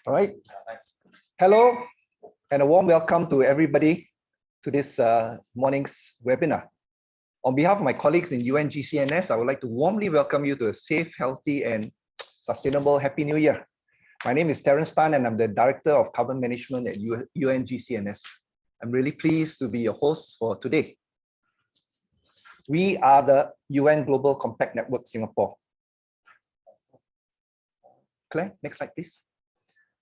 All right. Hello, and a warm welcome to everybody to this morning's webinar. On behalf of my colleagues in UNGCNS, I would like to warmly welcome you to a safe, healthy, and sustainable Happy New Year. My name is Terence Tan, and I'm the Director of Carbon Management at UNGCNS. I'm really pleased to be your host for today. We are the UN Global Compact Network Singapore. Claire, next slide, please.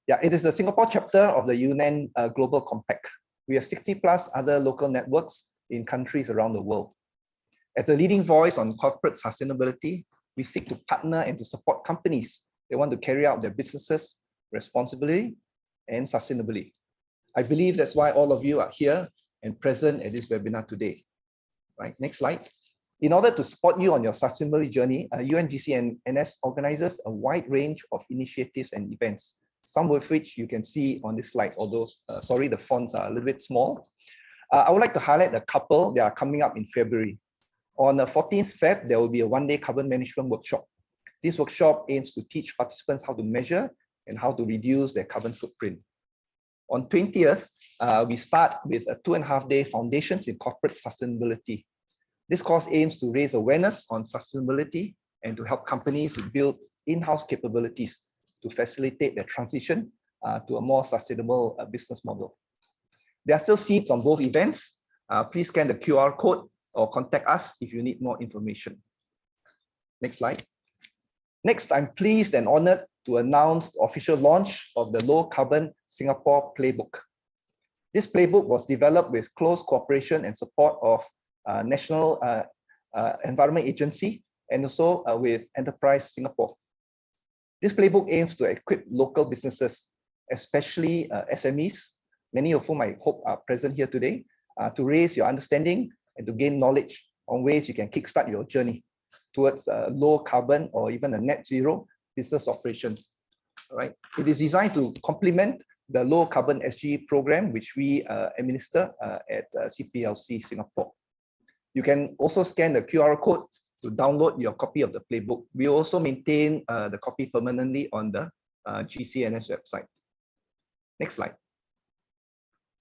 Yeah, it is the Singapore chapter of the UN Global Compact. We have 60 plus other local networks in countries around the world. As a leading voice on corporate sustainability, we seek to partner and to support companies that want to carry out their businesses responsibly and sustainably. I believe that's why all of you are here and present at this webinar today. Right, next slide. In order to support you on your sustainability journey, UNGCNS organizes a wide range of initiatives and events, some of which you can see on this slide, although, sorry, the fonts are a little bit small. I would like to highlight a couple that are coming up in February. On the 14th Feb, there will be a one-day carbon management workshop. This workshop aims to teach participants how to measure and how to reduce their carbon footprint. On 20th, we start with a 2.5-day Foundations in Corporate Sustainability. This course aims to raise awareness on sustainability and to help companies build in-house capabilities to facilitate their transition to a more sustainable business model. There are still seats on both events. Please scan the QR code or contact us if you need more information. Next slide. Next, I'm pleased and honored to announce the official launch of the Low Carbon Singapore Playbook. This playbook was developed with close cooperation and support of National Environment Agency and also with Enterprise Singapore. This playbook aims to equip local businesses, especially SMEs, many of whom I hope are present here today, to raise your understanding and to gain knowledge on ways you can kickstart your journey towards low carbon or even a net zero business operation. All right. It is designed to complement the low carbon SG program, which we administer at CPLC Singapore. You can also scan the QR code to download your copy of the playbook. We also maintain the copy permanently on the GCNS website. Next slide.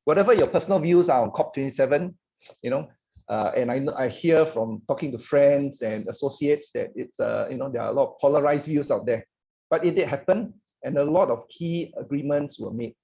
Whatever your personal views are on COP27, you know, and I hear from talking to friends and associates that it's you know, there are a lot of polarized views out there, but it did happen, and a lot of key agreements were made.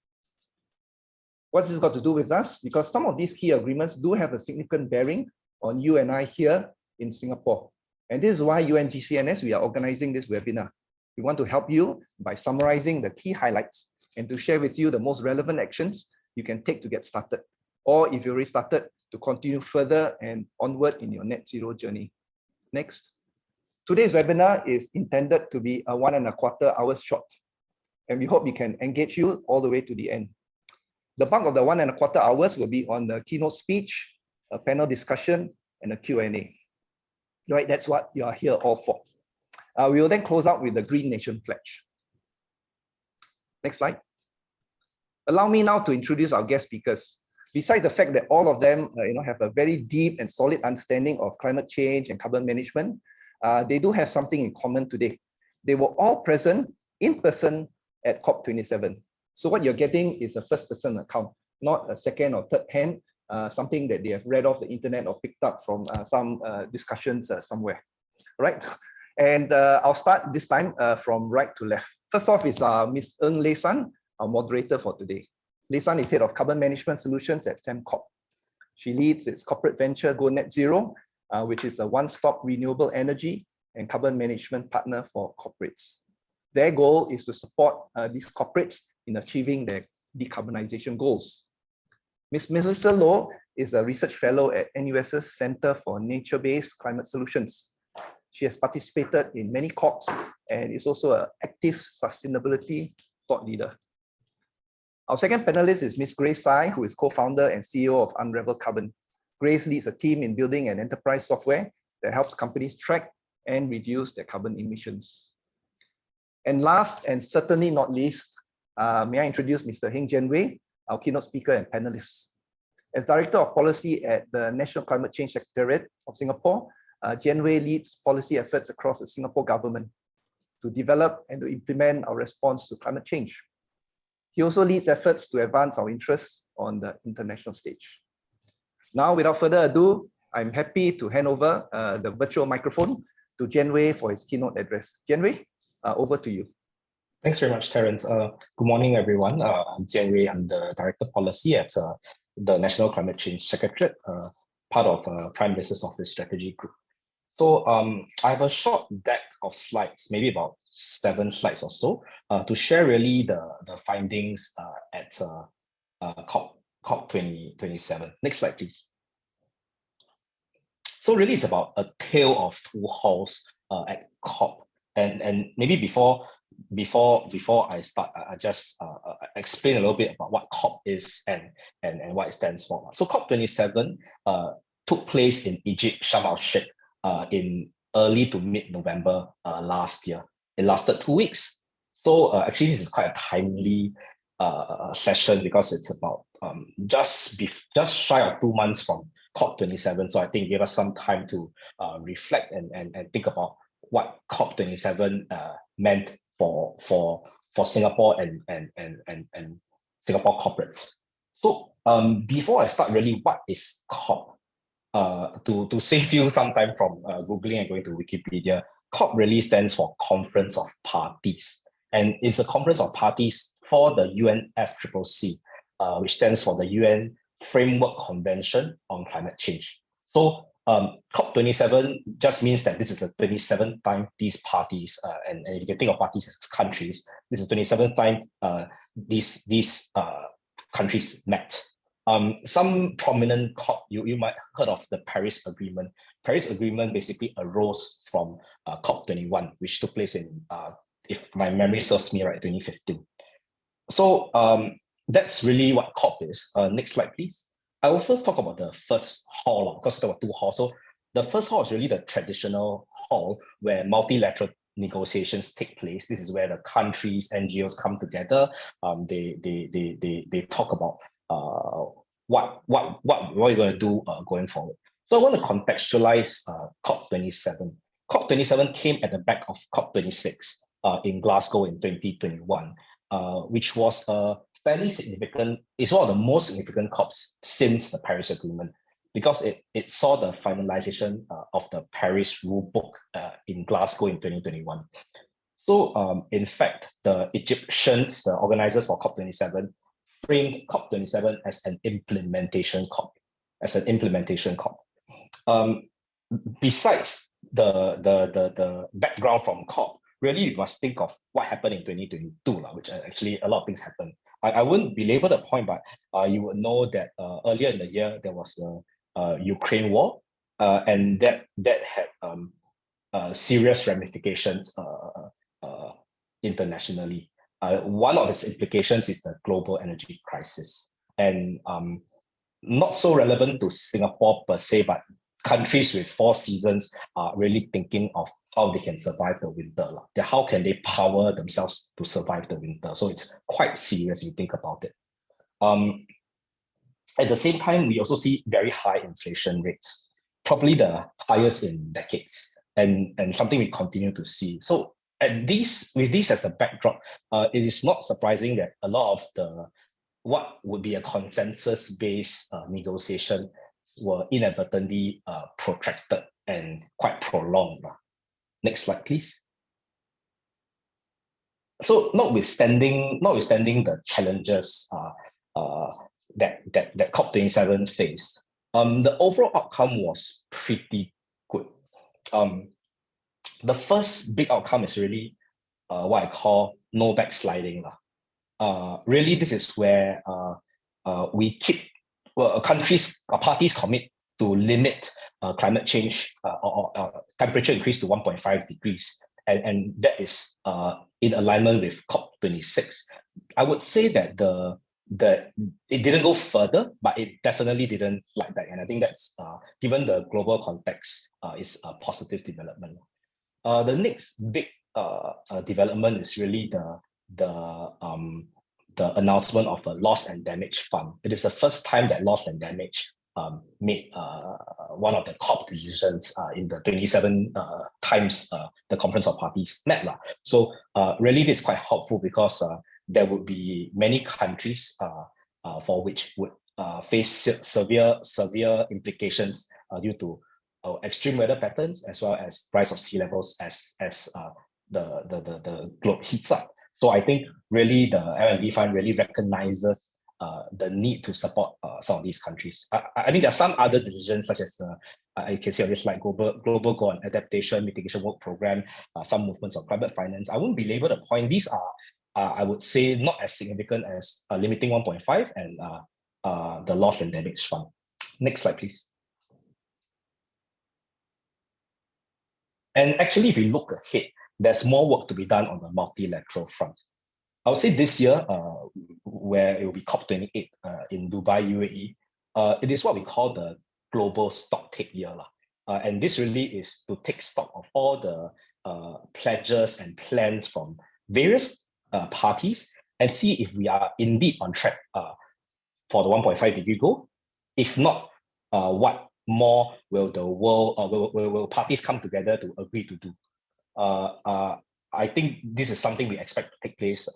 What's this got to do with us? Because some of these key agreements do have a significant bearing on you and I here in Singapore. And this is why UNGCNS, we are organizing this webinar. We want to help you by summarizing the key highlights and to share with you the most relevant actions you can take to get started. Or if you already started, to continue further and onward in your net zero journey. Next. Today's webinar is intended to be a 1.25 hours short, and we hope we can engage you all the way to the end. The bulk of the 1.25 hours will be on the keynote speech, a panel discussion, and a Q&A. Right, that's what you are here all for. We will then close out with the Green Nation Pledge. Next slide. Allow me now to introduce our guest speakers. Besides the fact that all of them have a very deep and solid understanding of climate change and carbon management, they do have something in common today. They were all present in person at COP27. So what you're getting is a first-person account, not a second or third hand, something that they have read off the internet or picked up from some discussions somewhere, right? And I'll start this time from right to left. First off is Ms. Ng Lei San, our moderator for today. Lei San is Head of Carbon Management Solutions at Sembcorp. She leads its corporate venture Go Net Zero, which is a one-stop renewable energy and carbon management partner for corporates. Their goal is to support these corporates in achieving their decarbonization goals. Ms. Melissa Loh is a research fellow at NUS's Center for Nature-Based Climate Solutions. She has participated in many COPs and is also an active sustainability thought leader. Our second panelist is Ms. Grace Tsai, who is co-founder and CEO of Unravel Carbon. Grace leads a team in building an enterprise software that helps companies track and reduce their carbon emissions. And last and certainly not least, may I introduce Mr. Heng Jianwei, our keynote speaker and panelist. As Director of Policy at the National Climate Change Secretariat of Singapore, Jianwei leads policy efforts across the Singapore government to develop and to implement our response to climate change. He also leads efforts to advance our interests on the international stage. Now, without further ado, I'm happy to hand over the virtual microphone to Jianwei for his keynote address. Jianwei, over to you. Thanks very much, Terence. Good morning, everyone. I'm Jianwei. I'm the Director of Policy at the National Climate Change Secretariat, part of Prime Minister's Office Strategy Group. So I have a short deck of slides, maybe about 7 slides or so, to share really the findings at COP27. Next slide, please. So really, it's about a tale of 2 halls at COP. And maybe before I start, I just explain a little bit about what COP is and what it stands for. So COP27 took place in Egypt, Sharm Sheikh, in early to mid-November last year. It lasted 2 weeks. So actually, this is quite a timely session because it's about just shy of 2 months from COP27. So I think it gave us some time to reflect and think about what COP27 meant for Singapore and Singapore corporates. So before I start, really, what is COP? To save you some time from Googling and going to Wikipedia, COP really stands for Conference of Parties. And it's a conference of parties for the UNFCCC, which stands for the UN Framework Convention on Climate Change. So COP27 just means that this is the 27th time these parties, and if you can think of parties as countries, this is the 27th time these countries met. Some prominent COP, you might have heard of the Paris Agreement. Paris Agreement basically arose from COP21, which took place in, if my memory serves me right, 2015. So that's really what COP is. Next slide, please. I will first talk about the first hall, because there were 2 halls. So the first hall is really the traditional hall where multilateral negotiations take place. This is where the countries, NGOs come together. They talk about what we're going to do going forward. So I want to contextualize COP27. COP27 came at the back of COP26 in Glasgow in 2021, which was a fairly significant, it's one of the most significant COPs since the Paris Agreement, because it saw the finalization of the Paris Rule Book in Glasgow in 2021. So in fact, the Egyptians, the organizers for COP27, framed COP27 as an implementation COP, Besides the background from COP, really you must think of what happened in 2022, which actually a lot of things happened. I wouldn't belabor the point, but you would know that earlier in the year there was the Ukraine war, and that had serious ramifications internationally. One of its implications is the global energy crisis, and not so relevant to Singapore per se, but countries with 4 seasons are really thinking of how they can survive the winter. How can they power themselves to survive the winter? So it's quite serious if you think about it. At the same time, we also see very high inflation rates, probably the highest in decades, and something we continue to see. So with this as a backdrop, it is not surprising that a lot of what would be a consensus-based negotiation were inadvertently protracted and quite prolonged. Next slide, please. So notwithstanding the challenges that COP27 faced, the overall outcome was pretty good. The first big outcome is really what I call no backsliding. Really, this is where parties commit to limit climate change or temperature increase to 1.5 degrees. And that is in alignment with COP26. I would say that it didn't go further, but it definitely didn't like that. And I think that's, given the global context, is a positive development. The next big development is really the the announcement of a loss and damage fund. It is the first time that loss and damage made one of the COP decisions in the 27 times the Conference of Parties met. So really it's quite helpful because there would be many countries for which would face severe implications due to extreme weather patterns as well as rise of sea levels as the globe heats up. So I think really the L&D fund really recognizes the need to support some of these countries. I think there are some other decisions such as you can see on this slide, global goal and adaptation mitigation work program, some movements of climate finance. I wouldn't belabor the point. These are, I would say, not as significant as limiting 1.5 and the loss and damage fund. Next slide, please. And actually, if we look ahead, there's more work to be done on the multilateral front. I would say this year, where it will be COP28 in Dubai, UAE, it is what we call the global stock take year. And this really is to take stock of all the pledges and plans from various parties and see if we are indeed on track for the 1.5 degree goal. If not, what more will the world, will parties come together to agree to do? I think this is something we expect to take place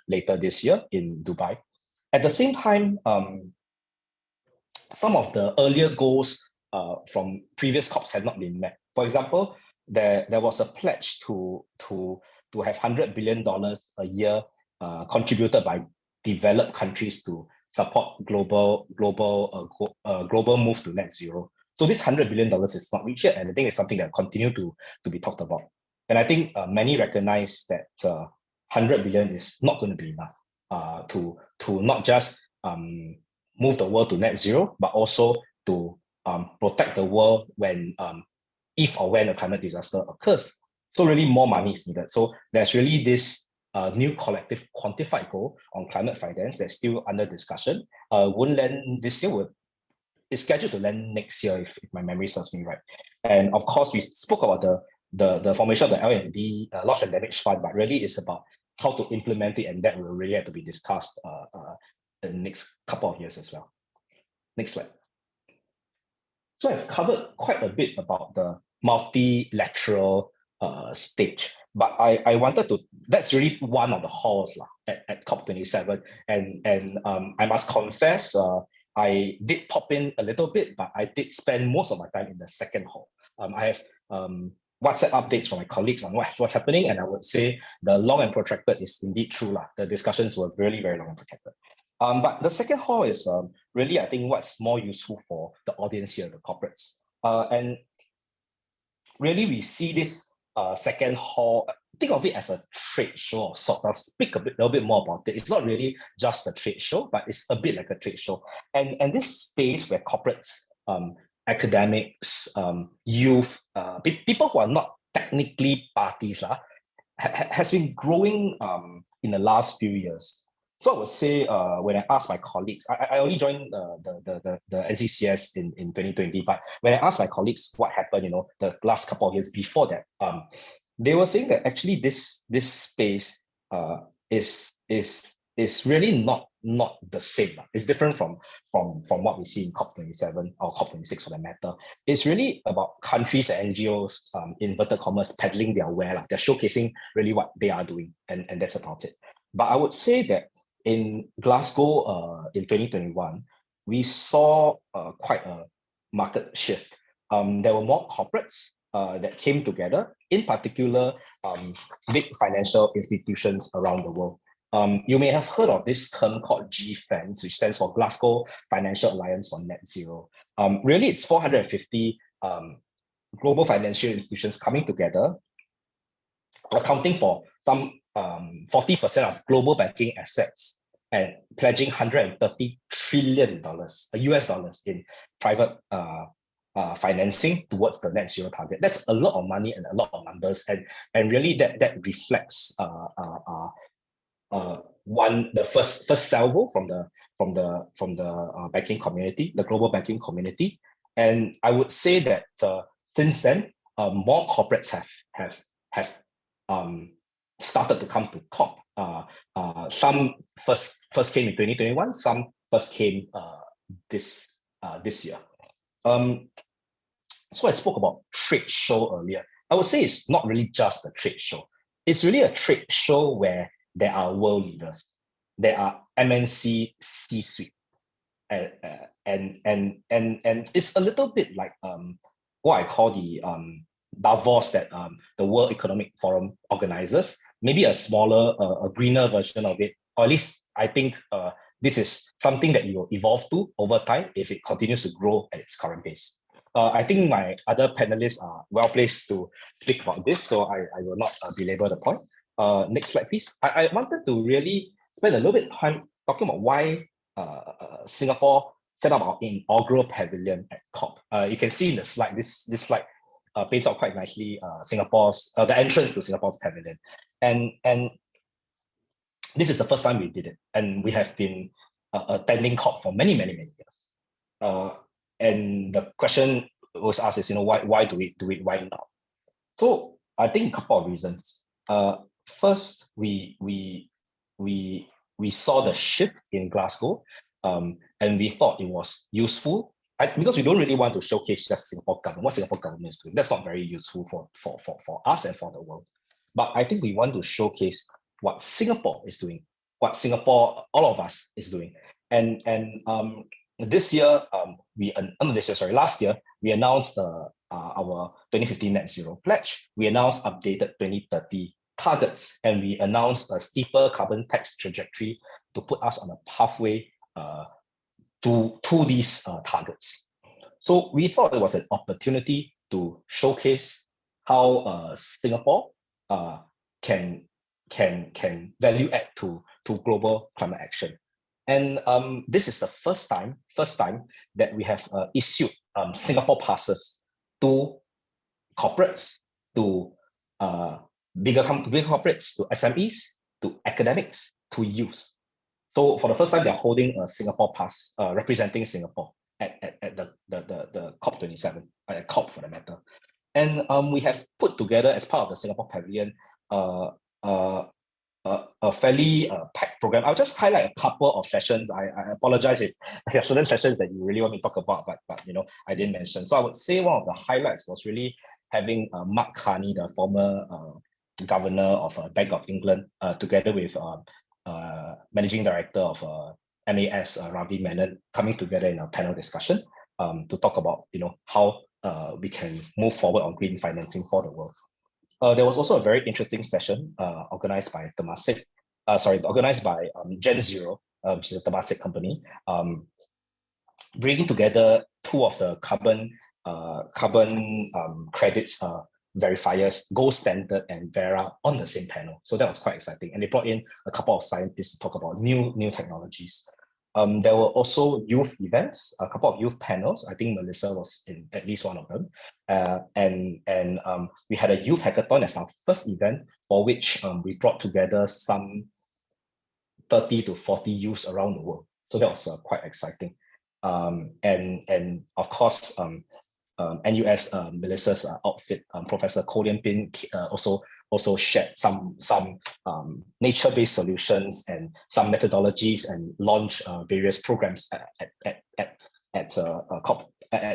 later this year in Dubai. At the same time, some of the earlier goals from previous COPs have not been met. For example, there was a pledge to have $100 billion a year contributed by developed countries to support global move to net zero. So this $100 billion is not reached yet, and I think it's something that continue to be talked about. And I think many recognize that 100 billion is not going to be enough to not just move the world to net zero, but also to protect the world when, if or when a climate disaster occurs. So really more money is needed. So there's really this new collective quantified goal on climate finance that's still under discussion. Won't land this year, it's scheduled to land next year if my memory serves me right. And of course, we spoke about the formation of the L&D loss and damage fund, but really it's about how to implement it, and that will really have to be discussed in the next couple of years as well. Next slide. So I've covered quite a bit about the multilateral stage, but I wanted to, that's really one of the halls at COP27, and I must confess, I did pop in a little bit, but I did spend most of my time in the second hall. I have WhatsApp updates from my colleagues on what's happening, and I would say the long and protracted is indeed true. The discussions were really very long and protracted. But the second hall is really, I think, what's more useful for the audience here, the corporates. And really, we see this second hall, think of it as a trade show of sorts. I'll speak a little bit more about it. It's not really just a trade show, but it's a bit like a trade show. And this space where corporates, academics, youth, people who are not technically parties, has been growing in the last few years. So I would say when I asked my colleagues, I only joined the NCCS in 2020, but when I asked my colleagues what happened, the last couple of years before that, they were saying that actually this space is really not the same. It's different from what we see in COP27 or COP26 for that matter. It's really about countries and NGOs, inverted commas, peddling their wares. They're showcasing really what they are doing, and that's about it. But I would say that in Glasgow in 2021, we saw quite a market shift. There were more corporates that came together, in particular, big financial institutions around the world. You may have heard of this term called GFANZ, which stands for Glasgow Financial Alliance for Net Zero. Really, it's 450 global financial institutions coming together, accounting for some 40% of global banking assets and pledging $130 trillion US dollars in private financing towards the net zero target. That's a lot of money and a lot of numbers, and really that reflects the first salvo from the banking community, the global banking community. And I would say that since then, more corporates have started to come to COP. Some first came in 2021, some first came this year. So I spoke about trade show earlier. I would say it's not really just a trade show. It's really a trade show where there are world leaders, there are MNC C-suite, and it's a little bit like what I call the Davos that the World Economic Forum organizes. Maybe a smaller, a greener version of it, or at least I think this is something that you will evolve to over time if it continues to grow at its current pace. I think my other panelists are well placed to speak about this, so I will not belabor the point. Next slide, please. I wanted to really spend a little bit of time talking about why Singapore set up our inaugural pavilion at COP. You can see in the slide, this slide paints out quite nicely Singapore's the entrance to Singapore's pavilion, and this is the first time we did it, and we have been attending COP for many years. And the question was asked is, why do we do it right now? So I think a couple of reasons. First, we saw the shift in Glasgow, and we thought it was useful because we don't really want to showcase just Singapore government, what Singapore government is doing. That's not very useful for us and for the world. But I think we want to showcase what Singapore is doing, what Singapore, all of us is doing. And this year, last year, we announced our 2050 net zero pledge. We announced updated 2030 targets, and we announced a steeper carbon tax trajectory to put us on a pathway to these targets. So we thought it was an opportunity to showcase how Singapore can value add to global climate action. And this is the first time that we have issued Singapore passes to corporates, to bigger corporates, to SMEs, to academics, to youth. So for the first time, they're holding a Singapore pass representing Singapore at the COP27, at COP for the matter. And we have put together, as part of the Singapore Pavilion, a fairly packed program. I'll just highlight a couple of sessions. I apologize if I have certain sessions that you really want me to talk about, but I didn't mention. So I would say one of the highlights was really having Mark Carney, the former governor of Bank of England, together with managing director of MAS, Ravi Menon, coming together in a panel discussion to talk about how we can move forward on green financing for the world. There was also a very interesting session organized by Gen Zero, which is a Temasek company, bringing together two of the carbon credits verifiers, Gold Standard and Vera, on the same panel. So that was quite exciting. And they brought in a couple of scientists to talk about new technologies. There were also youth events, a couple of youth panels. I think Melissa was in at least one of them. And we had a youth hackathon as our first event, for which we brought together some 30 to 40 youths around the world. So that was quite exciting. And of course, NUS Melissa's outfit, Professor Koh Lian Pin, also shared some nature-based solutions and some methodologies, and launched various programs at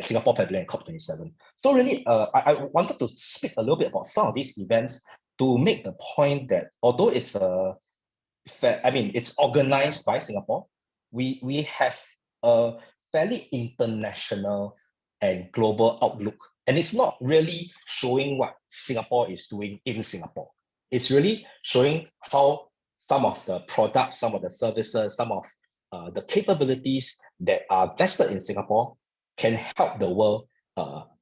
Singapore Pavilion COP27. So really, I wanted to speak a little bit about some of these events to make the point that although it's it's organized by Singapore, we have a fairly international and global outlook. And it's not really showing what Singapore is doing in Singapore. It's really showing how some of the products, some of the services, some of the capabilities that are vested in Singapore can help the world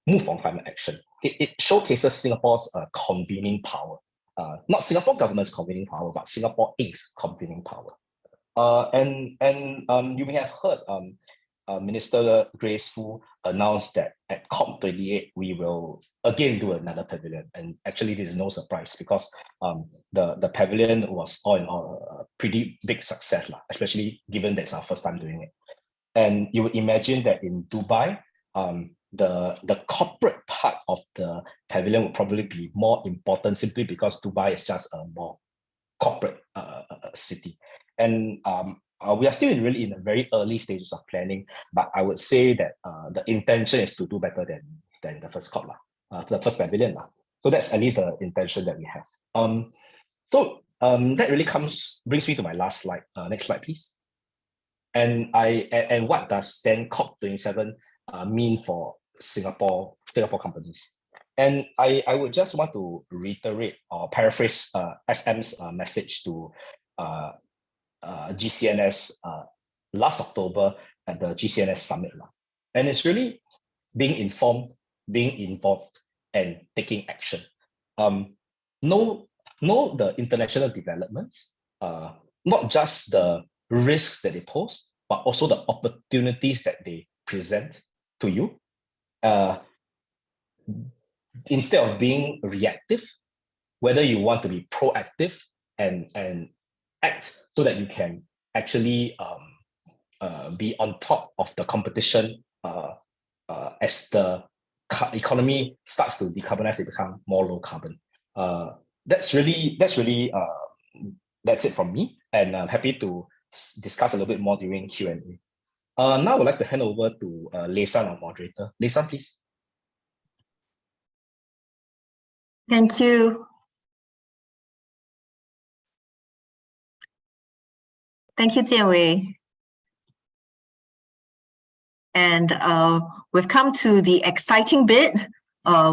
move on climate action. It showcases Singapore's convening power. Not Singapore government's convening power, but Singapore Inc.'s convening power. And you may have heard Minister Grace Fu announced that at COP28 we will again do another pavilion, and actually this is no surprise because the pavilion was all in all a pretty big success, especially given that it's our first time doing it. And you would imagine that in Dubai, the corporate part of the pavilion would probably be more important, simply because Dubai is just a more corporate city. And we are still really in the very early stages of planning, but I would say that the intention is to do better than the first COP, the first pavilion. So that's at least the intention that we have. That really brings me to my last slide. Next slide, please. And what does then COP27 mean for Singapore companies? And I would just want to reiterate or paraphrase SM's message to GCNS last October at the GCNS summit. And it's really being informed, being involved, and taking action. Know the international developments, not just the risks that they pose, but also the opportunities that they present to you. Instead of being reactive, whether you want to be proactive and act so that you can actually be on top of the competition as the economy starts to decarbonize, it become more low carbon. That's it from me, and I'm happy to discuss a little bit more during Q&A. Now I would like to hand over to Lei San, our moderator. Lei San, please. Thank you. Thank you, Jianwei. And we've come to the exciting bit,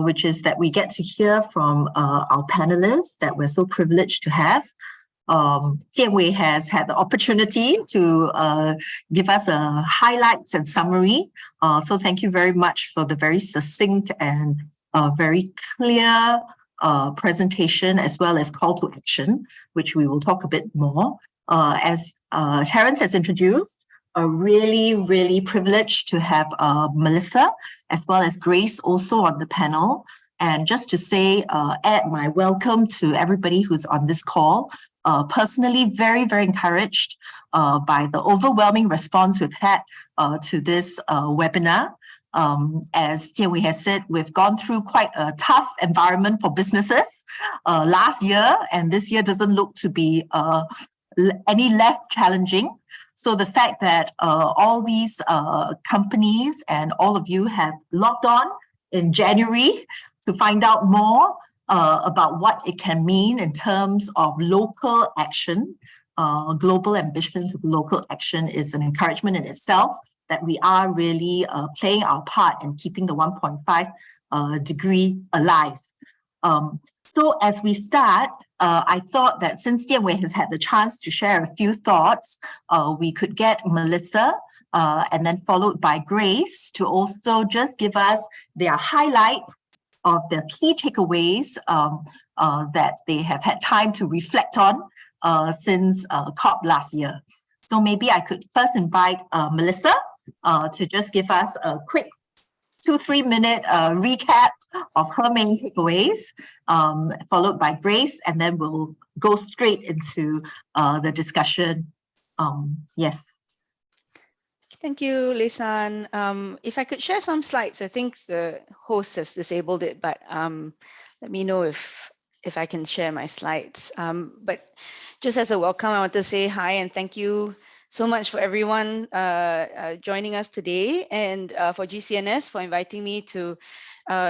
which is that we get to hear from our panelists that we're so privileged to have. Jianwei has had the opportunity to give us a highlights and summary. So thank you very much for the very succinct and very clear presentation, as well as call to action, which we will talk a bit more. As Terence has introduced, really privileged to have Melissa as well as Grace also on the panel. And just to say, add my welcome to everybody who's on this call. Personally, very encouraged by the overwhelming response we've had to this webinar. As Jianwei has said, we've gone through quite a tough environment for businesses last year, and this year doesn't look to be any less challenging. So the fact that all these companies and all of you have logged on in January to find out more about what it can mean in terms of local action, global ambition to local action is an encouragement in itself, that we are really playing our part in keeping the 1.5 degree alive. So as we start, I thought that since Jianwei has had the chance to share a few thoughts, we could get Melissa and then followed by Grace to also just give us their highlight of the key takeaways that they have had time to reflect on since COP last year. So maybe I could first invite Melissa to just give us a quick 2-3 minute recap of her main takeaways, followed by Grace, and then we'll go straight into the discussion. Yes. Thank you, Lei San. If I could share some slides, I think the host has disabled it, but let me know if I can share my slides. But just as a welcome, I want to say hi and thank you so much for everyone joining us today, and for GCNS for inviting me to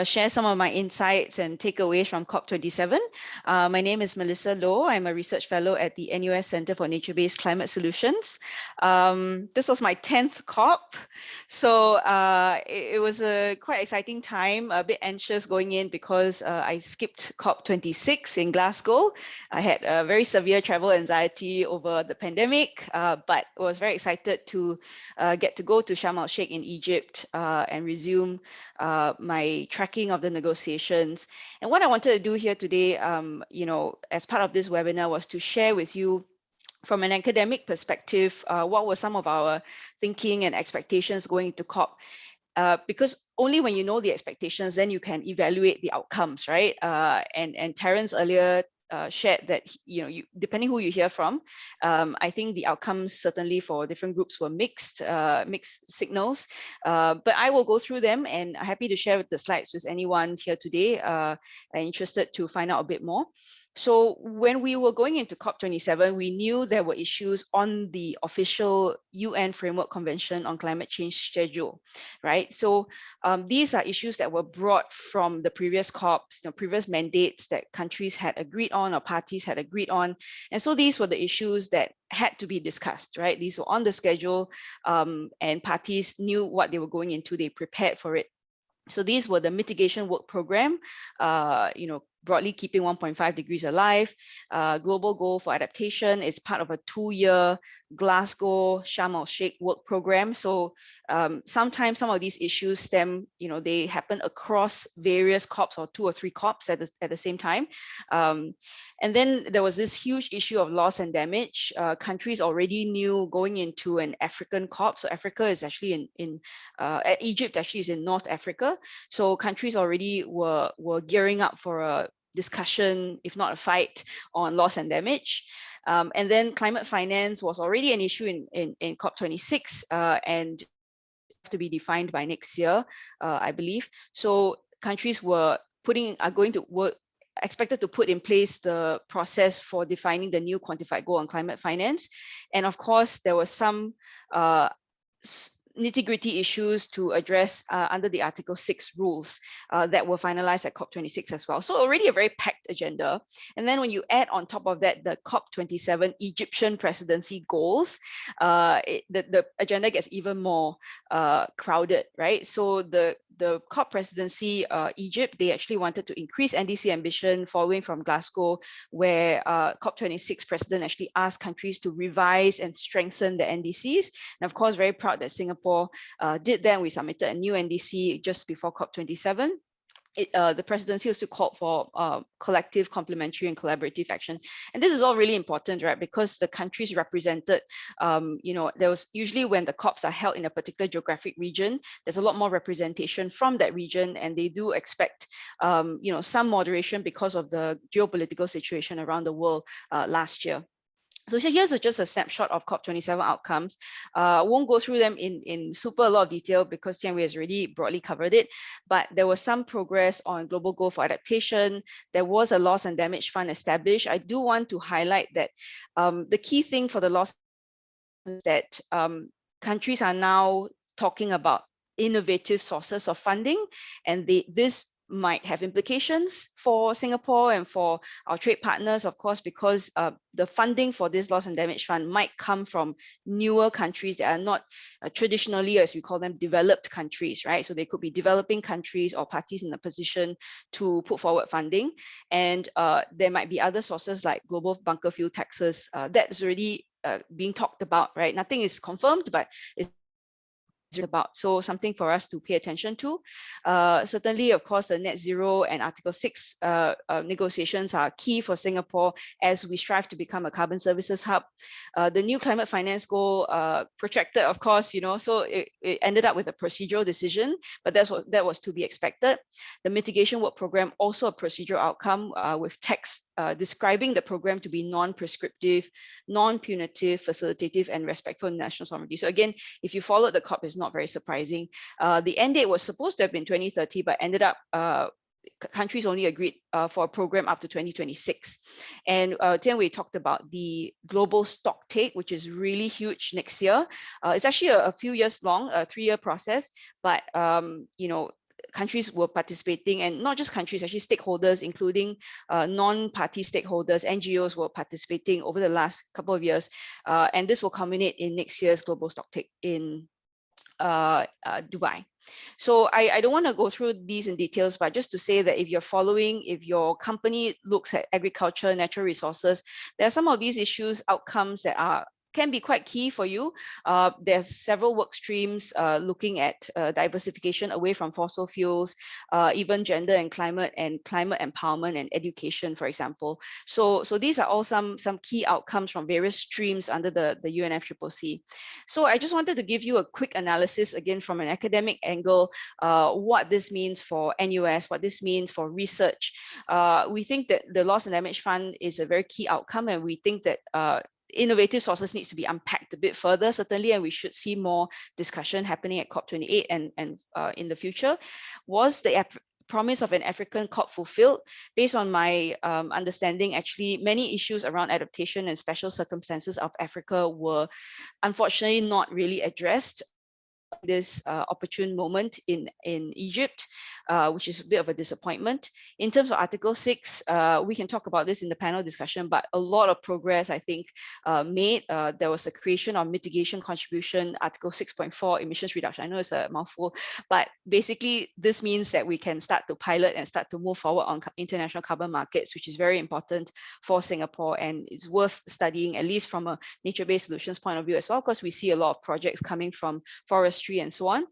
share some of my insights and takeaways from COP27. My name is Melissa Loh. I'm a research fellow at the NUS Center for Nature-Based Climate Solutions. This was my 10th COP, so it was a quite exciting time, a bit anxious going in because I skipped COP26 in Glasgow. I had a very severe travel anxiety over the pandemic, but was very excited to get to go to Sharm el-Sheikh in Egypt and resume my tracking of the negotiations. And what I wanted to do here today, as part of this webinar, was to share with you from an academic perspective, what were some of our thinking and expectations going into COP. Because only when you know the expectations, then you can evaluate the outcomes, right? And Terence earlier shared that depending who you hear from, I think the outcomes certainly for different groups were mixed signals. But I will go through them, and I'm happy to share the slides with anyone here today interested to find out a bit more. So when we were going into COP27, we knew there were issues on the official UN Framework Convention on Climate Change schedule, right? So these are issues that were brought from the previous COPs, previous mandates that countries had agreed on or parties had agreed on. And so these were the issues that had to be discussed, right? These were on the schedule, and parties knew what they were going into, they prepared for it. So these were the mitigation work program, broadly keeping 1.5 degrees alive. Global goal for adaptation is part of a 2-year Glasgow Sharm Sheikh work program. So sometimes some of these issues stem, they happen across various COPs or 2 or 3 COPs at the same time. And then there was this huge issue of loss and damage. Countries already knew going into an African COP. So Africa is actually Egypt actually is in North Africa. So countries already were gearing up for a discussion, if not a fight, on loss and damage. And then climate finance was already an issue in COP26 and to be defined by next year, I believe. So countries are going to work, expected to put in place the process for defining the new quantified goal on climate finance. And of course, there were some nitty-gritty issues to address under the Article 6 rules that were finalized at COP26 as well. So already a very packed agenda. And then when you add on top of that, the COP27 Egyptian presidency goals, the agenda gets even more crowded, right? So the COP presidency, Egypt, they actually wanted to increase NDC ambition following from Glasgow, where COP26 president actually asked countries to revise and strengthen the NDCs. And of course, very proud that Singapore did that. We submitted a new NDC just before COP27. The presidency also called for collective, complementary, and collaborative action. And this is all really important, right? Because the countries represented, there was usually when the COPs are held in a particular geographic region, there's a lot more representation from that region, and they do expect, some moderation because of the geopolitical situation around the world last year. So here's just a snapshot of COP27 outcomes. I won't go through them in super a lot of detail because Jianwei has already broadly covered it, but there was some progress on global goal for adaptation. There was a loss and damage fund established. I do want to highlight that the key thing for the loss is that countries are now talking about innovative sources of funding, and this might have implications for Singapore and for our trade partners, of course, because the funding for this loss and damage fund might come from newer countries that are not traditionally, as we call them, developed countries, right? So they could be developing countries or parties in a position to put forward funding. And there might be other sources like global bunker fuel taxes that's already being talked about, right? Nothing is confirmed, but it's about, so something for us to pay attention to. Certainly, of course, the net zero and Article 6 negotiations are key for Singapore as we strive to become a carbon services hub. The new climate finance goal protracted, of course, so it ended up with a procedural decision, but that was to be expected. The mitigation work program, also a procedural outcome with text describing the program to be non-prescriptive, non-punitive, facilitative, and respectful of national sovereignty. So again, if you followed the COP, it's not very surprising. The end date was supposed to have been 2030, but ended up countries only agreed for a program up to 2026. And Jianwei talked about the global stock take, which is really huge next year. It's actually a few years long, a 3-year process, but countries were participating, and not just countries, actually stakeholders, including non-party stakeholders, NGOs were participating over the last couple of years. And this will culminate in next year's global stocktake in Dubai. So I don't want to go through these in details, but just to say that if your company looks at agriculture, natural resources, there are some of these issues, outcomes that can be quite key for you. There's several work streams looking at diversification away from fossil fuels, even gender and climate empowerment and education, for example. So these are all some key outcomes from various streams under the UNFCCC. So I just wanted to give you a quick analysis, again, from an academic angle, what this means for NUS, what this means for research. We think that the Loss and Damage Fund is a very key outcome, and we think that innovative sources needs to be unpacked a bit further, certainly, and we should see more discussion happening at COP28 and in the future. Was the promise of an African COP fulfilled? Based on my understanding, actually, many issues around adaptation and special circumstances of Africa were unfortunately not really addressed this opportune moment in Egypt, which is a bit of a disappointment. In terms of Article 6, we can talk about this in the panel discussion, but a lot of progress, I think, made. There was a creation of mitigation contribution, Article 6.4, emissions reduction. I know it's a mouthful, but basically this means that we can start to pilot and start to move forward on international carbon markets, which is very important for Singapore, and it's worth studying, at least from a nature-based solutions point of view as well, because we see a lot of projects coming from forestry and so on.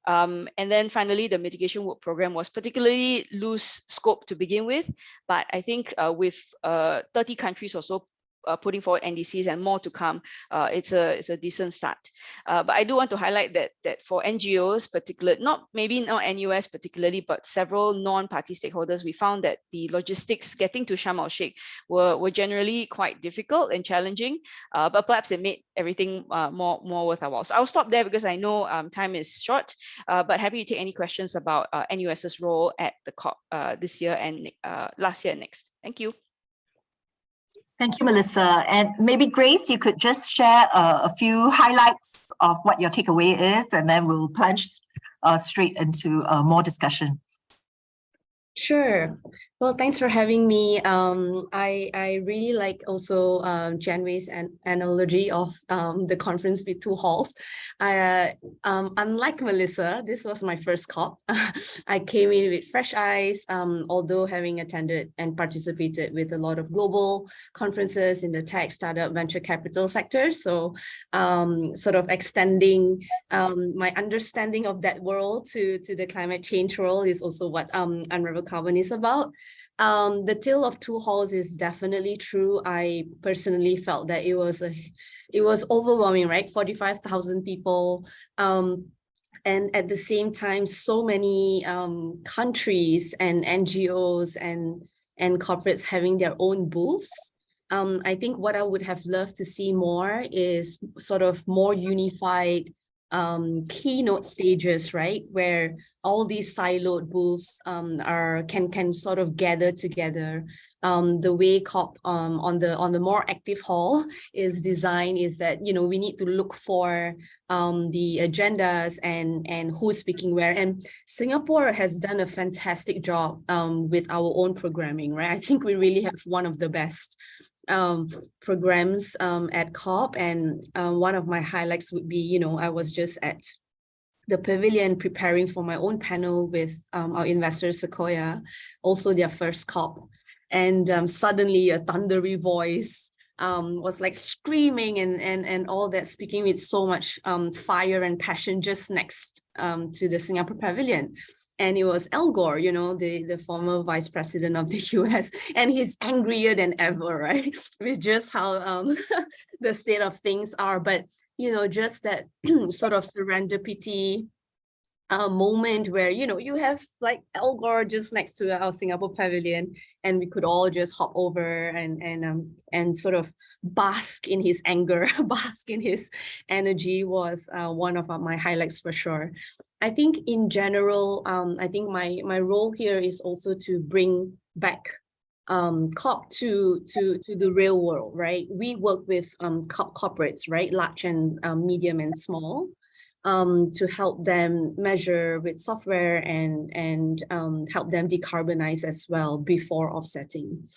And then finally, the mitigation work program was particularly loose scope to begin with, but I think with 30 countries or so putting forward NDCs and more to come, it's a decent start. But I do want to highlight that for NGOs, maybe not NUS particularly, but several non-party stakeholders, we found that the logistics getting to Sharm el-Sheikh were generally quite difficult and challenging, but perhaps it made everything more worth our while. So I'll stop there because I know time is short, but happy to take any questions about NUS's role at the COP this year and last year and next. Thank you. Thank you, Melissa. And maybe Grace, you could just share a few highlights of what your takeaway is, and then we'll plunge straight into more discussion. Sure. Well, thanks for having me. I really like also Jianwei's analogy of the conference with two halls. Unlike Melissa, this was my first COP. I came in with fresh eyes, although having attended and participated with a lot of global conferences in the tech, startup, venture capital sector. So sort of extending my understanding of that world to the climate change world is also what Unravel Carbon is about. The tale of two halls is definitely true. I personally felt that it was overwhelming, right? 45,000 people, and at the same time, so many countries and NGOs and corporates having their own booths. I think what I would have loved to see more is sort of more unified keynote stages, right, where all these siloed booths can sort of gather together. The way COP on the more active hall is designed is that, you know, we need to look for the agendas and who's speaking where. And Singapore has done a fantastic job with our own programming, right? I think we really have one of the best programs at COP, and one of my highlights would be, you know, I was just at the pavilion preparing for my own panel with our investors, Sequoia, also their first COP, and suddenly a thundery voice was like screaming and all that, speaking with so much fire and passion just next to the Singapore pavilion. And it was Al Gore, you know, the former vice president of the US, and he's angrier than ever, right? With just how the state of things are. But, you know, just that sort of serendipity moment where, you know, you have like Al Gore just next to our Singapore pavilion, and we could all just hop over and sort of bask in his anger, bask in his energy was one of my highlights for sure. I think in general, I think my role here is also to bring back COP to the real world, right? We work with corporates, right, large and medium and small, to help them measure with software and help them decarbonize as well before offsetting.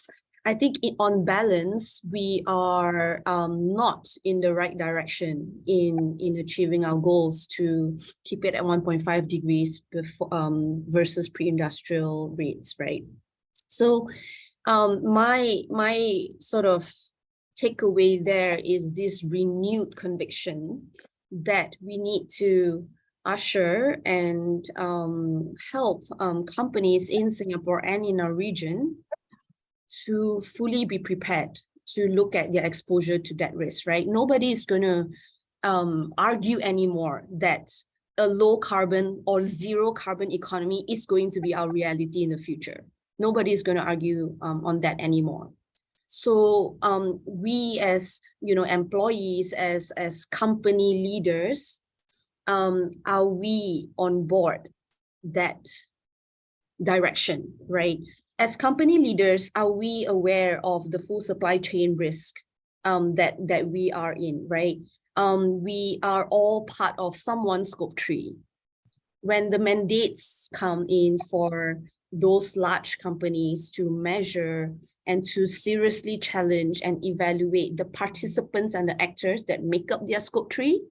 I think on balance, we are not in the right direction in achieving our goals to keep it at 1.5 degrees before, versus pre-industrial rates, right? So my sort of takeaway there is this renewed conviction that we need to usher and help companies in Singapore and in our region to fully be prepared to look at their exposure to that risk, right? Nobody is going to argue anymore that a low carbon or zero carbon economy is going to be our reality in the future. Nobody is going to argue on that anymore. So we as, you know, employees, as company leaders, are we on board that direction, right? As company leaders, are we aware of the full supply chain risk that we are in, right? We are all part of someone's scope 3. When the mandates come in for those large companies to measure and to seriously challenge and evaluate the participants and the actors that make up their scope 3,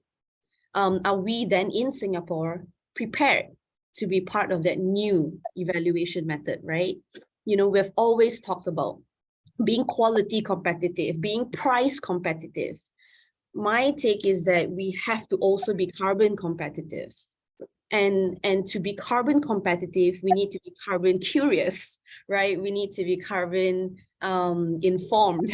are we then in Singapore prepared to be part of that new evaluation method, right? You know, we've always talked about being quality competitive, being price competitive. My take is that we have to also be carbon competitive. And to be carbon competitive, we need to be carbon curious, right? We need to be carbon informed.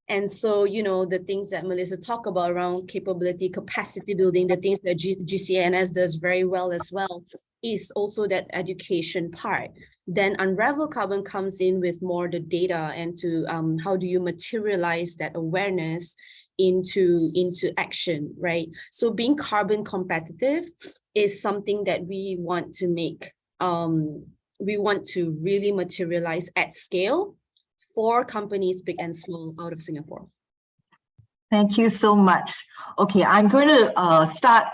And so, you know, the things that Melissa talked about around capability, capacity building, the things that GCNS does very well as well, is also that education part. Then Unravel Carbon comes in with more the data and to how do you materialize that awareness into action, right? So being carbon competitive is something that we want to make, we want to really materialize at scale for companies big and small out of Singapore. Thank you so much. Okay, I'm going to start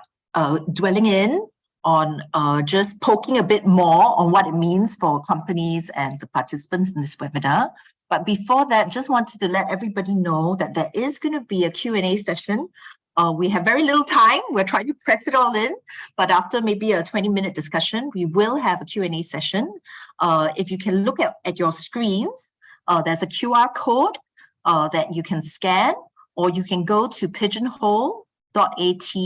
dwelling in on just poking a bit more on what it means for companies and the participants in this webinar. But before that, just wanted to let everybody know that there is going to be a Q&A session. We have very little time. We're trying to press it all in, but after maybe a 20-minute discussion, we will have a Q&A session. If you can look at your screens, there's a QR code that you can scan, or you can go to pigeonhole.at,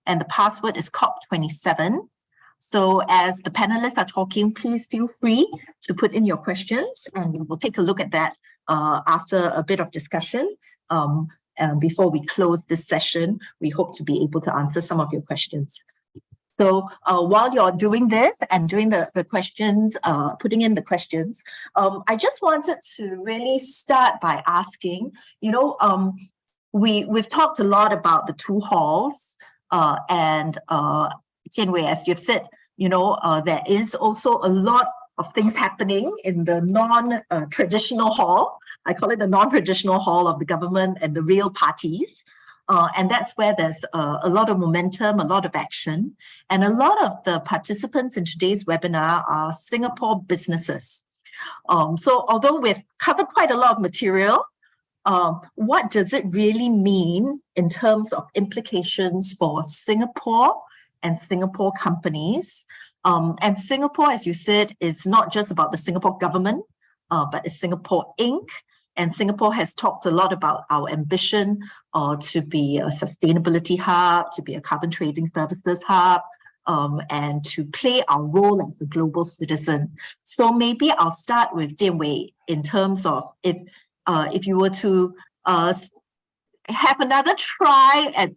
and the password is COP27. So as the panelists are talking, please feel free to put in your questions, and we will take a look at that after a bit of discussion. Before we close this session, we hope to be able to answer some of your questions. So while you're doing this and doing the questions, putting in the questions, I just wanted to really start by asking, you know, we've talked a lot about the 2 halls, and Jianwei, as you've said, you know, there is also a lot of things happening in the non-traditional hall. I call it the non-traditional hall of the government and the real parties. And that's where there's a lot of momentum, a lot of action. And a lot of the participants in today's webinar are Singapore businesses. So although we've covered quite a lot of material, what does it really mean in terms of implications for Singapore and Singapore companies? And Singapore, as you said, is not just about the Singapore government, but it's Singapore Inc. And Singapore has talked a lot about our ambition to be a sustainability hub, to be a carbon trading services hub, and to play our role as a global citizen. So maybe I'll start with Jianwei in terms of if you were to have another try at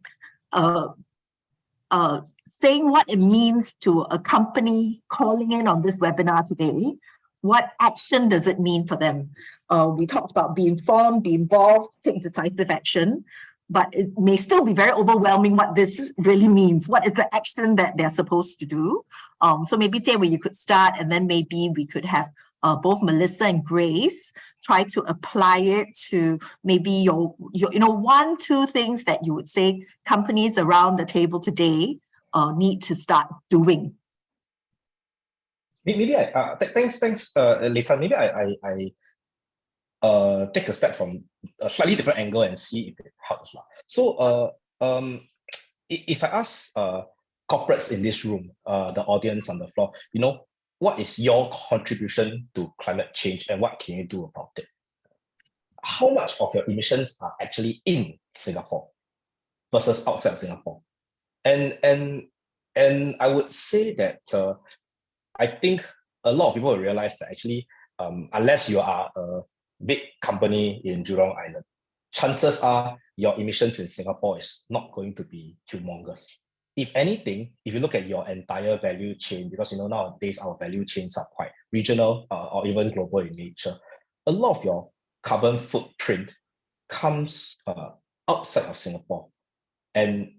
saying what it means to a company calling in on this webinar today, what action does it mean for them? We talked about be informed, be involved, take decisive action, but it may still be very overwhelming what this really means. What is the action that they're supposed to do? So maybe Jianwei, you could start, and then maybe we could have both Melissa and Grace try to apply it to maybe your 1-2 things that you would say companies around the table today need to start doing. Maybe thanks, Lisa. Maybe I take a step from a slightly different angle and see if it helps. So if I ask corporates in this room, the audience on the floor, you know, what is your contribution to climate change and what can you do about it? How much of your emissions are actually in Singapore versus outside of Singapore? And I would say that I think a lot of people will realize that actually, unless you are a big company in Jurong Island, chances are your emissions in Singapore is not going to be humongous. If anything, if you look at your entire value chain, because you know nowadays our value chains are quite regional or even global in nature, a lot of your carbon footprint comes outside of Singapore, and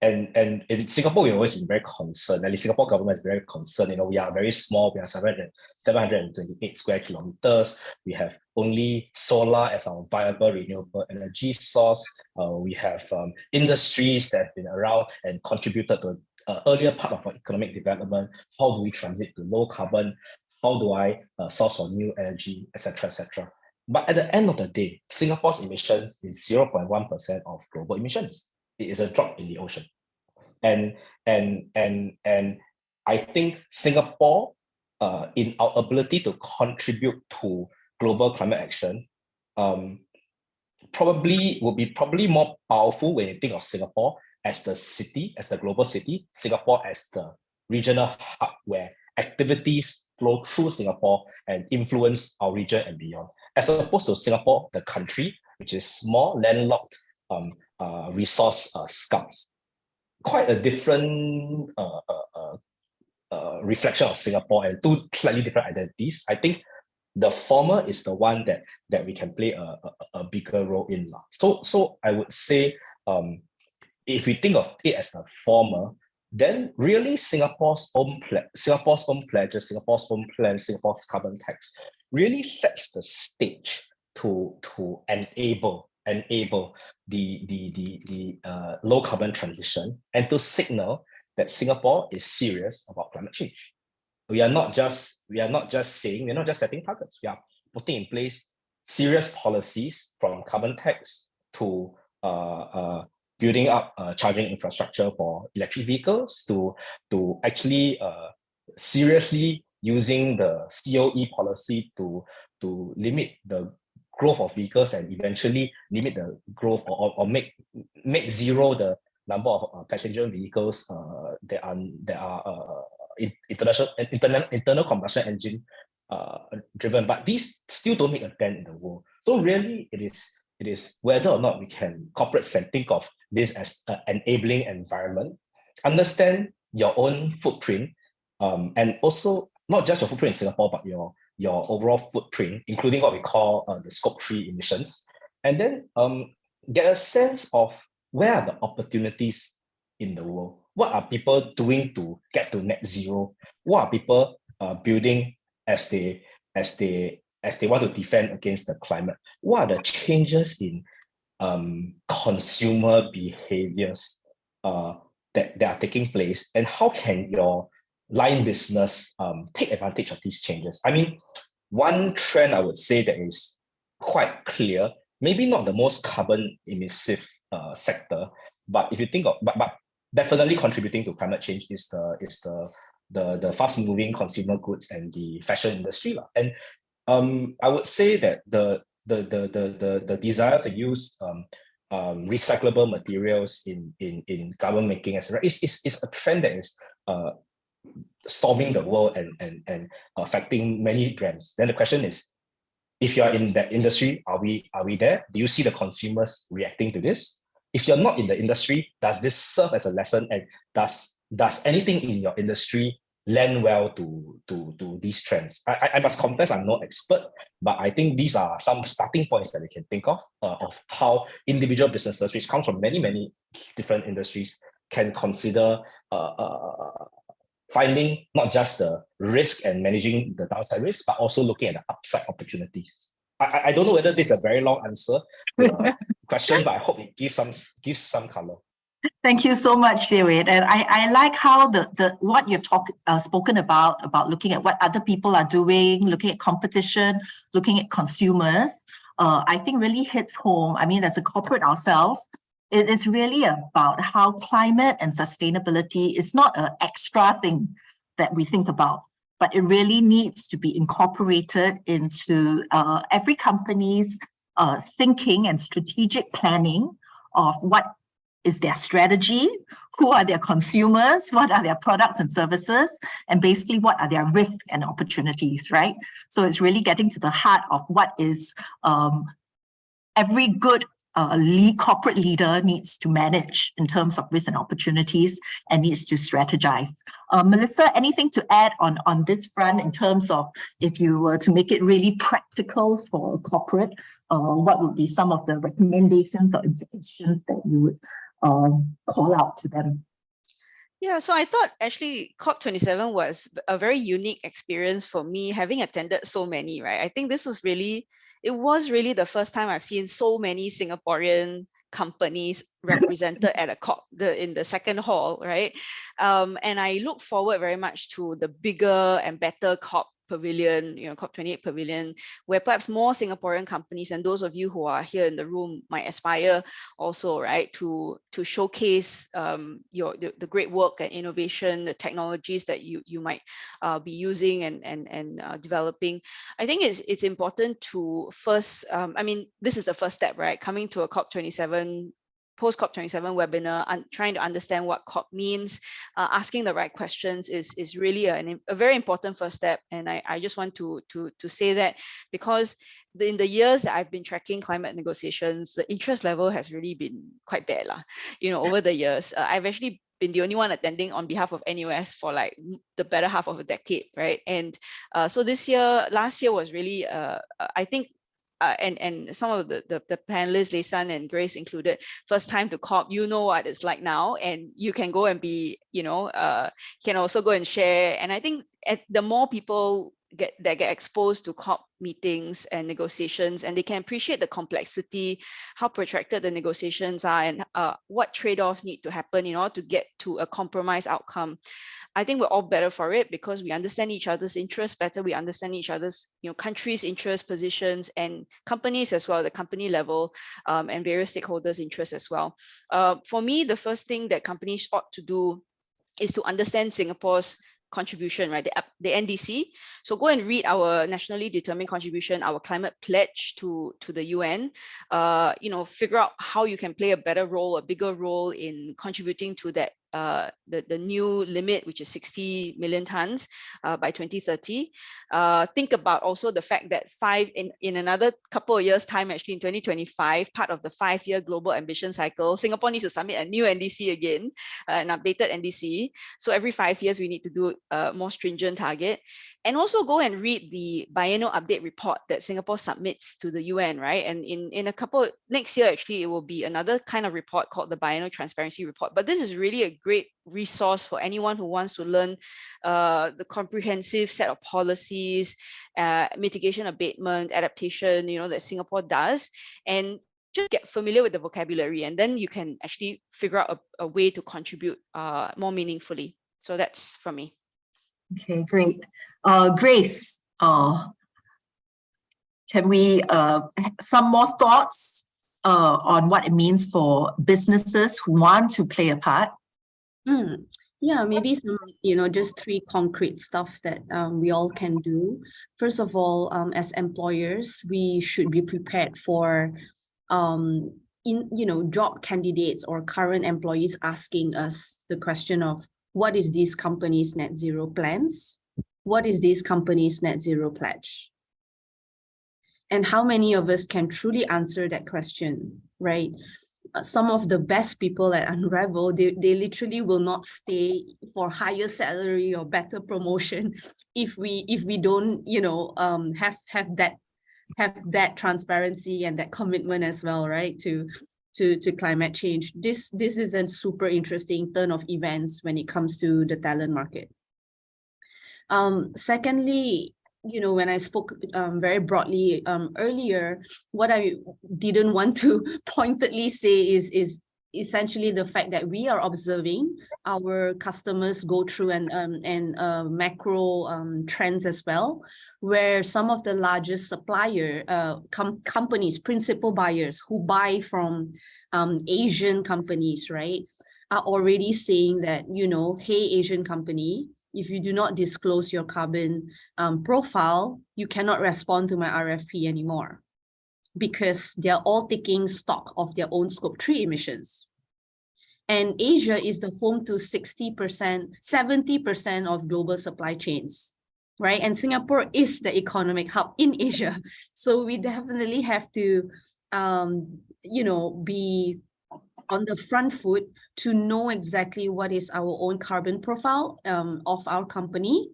in Singapore, we've always been very concerned. At least Singapore government is very concerned. We are very small. We are 728 square kilometers. We have only solar as our viable renewable energy source. We have industries that have been around and contributed to earlier part of our economic development. How do we transit to low carbon? How do I source for new energy, etc., etc. But at the end of the day, Singapore's emissions is 0.1% of global emissions. It is a drop in the ocean. And I think Singapore, in our ability to contribute to global climate action, probably will be more powerful when you think of Singapore as the city, as the global city, Singapore as the regional hub where activities flow through Singapore and influence our region and beyond, as opposed to Singapore, the country, which is small, landlocked, resource scarce. Quite a different reflection of Singapore and two slightly different identities. I think the former is the one that we can play a bigger role in. So I would say, if we think of it as the former, then really Singapore's own pledges, Singapore's own plan, Singapore's carbon tax really sets the stage to enable the low carbon transition and to signal that Singapore is serious about climate change. We are not just saying, we're not just setting targets. We are putting in place serious policies, from carbon tax to building up charging infrastructure for electric vehicles, to actually seriously using the COE policy to limit the growth of vehicles and eventually limit the growth or make zero the number of passenger vehicles that are internal combustion engine driven. But these still don't make a dent in the world. So really, it is whether or not corporates can think of this as an enabling environment, understand your own footprint, and also not just your footprint in Singapore, but your overall footprint, including what we call the Scope 3 emissions, and then get a sense of where are the opportunities in the world. What are people doing to get to net zero? What are people building as they want to defend against the climate? What are the changes in consumer behaviors that are taking place? And how can your line business take advantage of these changes? I mean, one trend I would say that is quite clear, maybe not the most carbon emissive sector, but if you think of, but definitely contributing to climate change is the fast-moving consumer goods and the fashion industry. And I would say that the desire to use recyclable materials in garment making, etc., is a trend that is storming the world and affecting many brands. Then the question is, if you're in that industry, are we there? Do you see the consumers reacting to this? If you're not in the industry, does this serve as a lesson? And does anything in your industry lend well to these trends? I must confess I'm no expert, but I think these are some starting points that we can think of how individual businesses, which come from many different industries, can consider finding not just the risk and managing the downside risk, but also looking at the upside opportunities. I don't know whether this is a very long answer to a question, but I hope it gives some color. Thank you so much, Jianwei. And I like how what you've spoken about looking at what other people are doing, looking at competition, looking at consumers, I think really hits home. I mean, as a corporate ourselves, it is really about how climate and sustainability is not an extra thing that we think about, but it really needs to be incorporated into every company's thinking and strategic planning of what is their strategy, who are their consumers, what are their products and services, and basically what are their risks and opportunities, right? So it's really getting to the heart of what is every good corporate leader needs to manage in terms of risks and opportunities and needs to strategize. Melissa, anything to add on this front in terms of if you were to make it really practical for corporate, what would be some of the recommendations or implications that you would call out to them? Yeah, so I thought actually COP27 was a very unique experience for me, having attended so many, right? I think this was really, it was really the first time I've seen so many Singaporean companies represented at a COP, in the second hall, right? And I look forward very much to the bigger and better COP pavilion, COP28 pavilion, where perhaps more Singaporean companies, and those of you who are here in the room might aspire also, right, to showcase the great work and innovation, the technologies that you might be using and developing. I think it's important to first, I mean, this is the first step, right? Coming to a COP27, post-COP27 webinar, trying to understand what COP means, asking the right questions is really a very important first step. And I just want to say that, because in the years that I've been tracking climate negotiations, the interest level has really been quite bad, over the years. I've actually been the only one attending on behalf of NUS for like the better half of a decade, right? And so last year was really, I think, and some of the panelists, Leisan and Grace included, first time to COP, what it's like now, and you can go and be, can also go and share. And I think the more people get exposed to COP meetings and negotiations, and they can appreciate the complexity, how protracted the negotiations are, and what trade-offs need to happen in order to get to a compromise outcome. I think we're all better for it, because we understand each other's interests better. We understand each other's, countries' interests, positions, and companies as well, the company level, and various stakeholders' interests as well. For me, the first thing that companies ought to do is to understand Singapore's contribution, right? The NDC. So go and read our nationally determined contribution, our climate pledge to the UN. Figure out how you can play a better role, a bigger role in contributing to that. The new limit, which is 60 million tons by 2030. Think about also the fact that in another couple of years' time, actually in 2025, part of the 5-year global ambition cycle, Singapore needs to submit a new NDC again, an updated NDC. So every 5 years, we need to do a more stringent target. And also go and read the biennial update report that Singapore submits to the UN, right? And in next year, actually, it will be another kind of report called the biennial transparency report. But this is really a great resource for anyone who wants to learn the comprehensive set of policies, mitigation, abatement, adaptation, that Singapore does, and just get familiar with the vocabulary, and then you can actually figure out a way to contribute more meaningfully. So that's from me. Okay, great. Grace, can we some more thoughts on what it means for businesses who want to play a part? Yeah, maybe some, just 3 concrete stuff that we all can do. First of all, as employers, we should be prepared for, job candidates or current employees asking us the question of, what is these companies' net zero plans? What is these companies' net zero pledge? And how many of us can truly answer that question, right? Some of the best people at Unravel, they literally will not stay for higher salary or better promotion if we don't, have that transparency and that commitment as well, right? To climate change. This is a super interesting turn of events when it comes to the talent market. Secondly, when I spoke very broadly earlier, what I didn't want to pointedly say is essentially the fact that we are observing our customers go through and macro trends as well, where some of the largest supplier companies, principal buyers who buy from Asian companies, right, are already saying that, hey, Asian company, if you do not disclose your carbon profile, you cannot respond to my RFP anymore, because they're all taking stock of their own scope 3 emissions. And Asia is the home to 60%, 70% of global supply chains, right? And Singapore is the economic hub in Asia. So we definitely have to, be on the front foot to know exactly what is our own carbon profile of our company,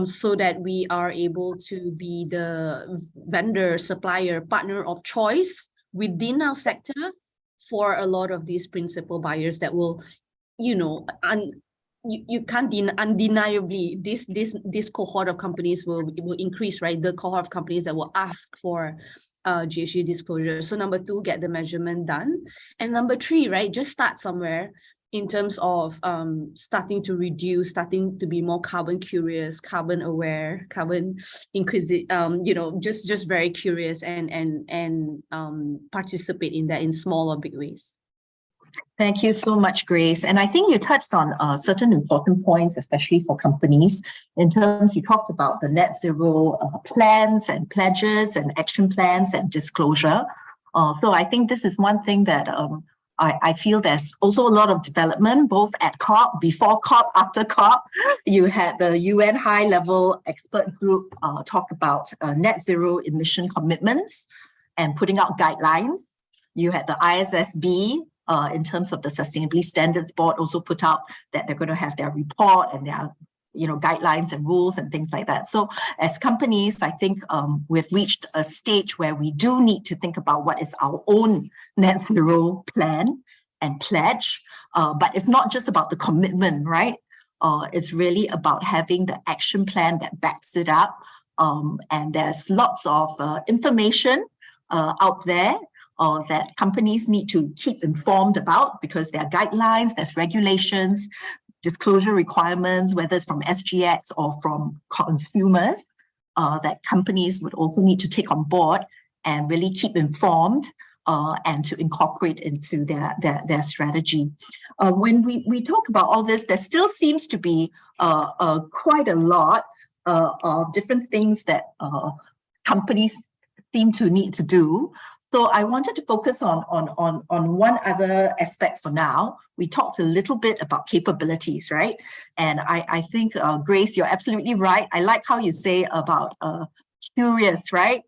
so that we are able to be the vendor, supplier, partner of choice within our sector for a lot of these principal buyers that will, you can't undeniably this cohort of companies will increase, right? The cohort of companies that will ask for GHG disclosure. So number 2, get the measurement done. And number 3, right, just start somewhere in terms of starting to reduce, starting to be more carbon curious, carbon aware, carbon inquisitive, just very curious and participate in that in small or big ways. Thank you so much, Grace. And I think you touched on certain important points, especially for companies. In terms, you talked about the net zero plans and pledges and action plans and disclosure. So I think this is one thing that I feel there's also a lot of development, both at COP, before COP, after COP. You had the UN high-level expert group talk about net zero emission commitments and putting out guidelines. You had the ISSB, in terms of the Sustainability Standards Board, also put out that they're going to have their report and their guidelines and rules and things like that. So as companies, I think we've reached a stage where we do need to think about what is our own net zero plan and pledge. But it's not just about the commitment, right? It's really about having the action plan that backs it up. And there's lots of information out there that companies need to keep informed about, because there are guidelines, there's regulations, disclosure requirements, whether it's from SGX or from consumers, that companies would also need to take on board and really keep informed and to incorporate into their strategy. When we talk about all this, there still seems to be quite a lot of different things that companies seem to need to do. So I wanted to focus on one other aspect for now. We talked a little bit about capabilities, right? And I think, Grace, you're absolutely right. I like how you say about curious, right?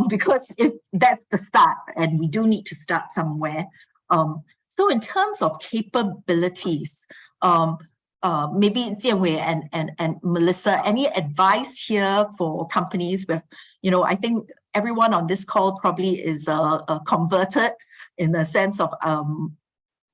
Because if that's the start, and we do need to start somewhere. So in terms of capabilities, maybe Jianwei and Melissa, any advice here for companies with, I think everyone on this call probably is converted in the sense of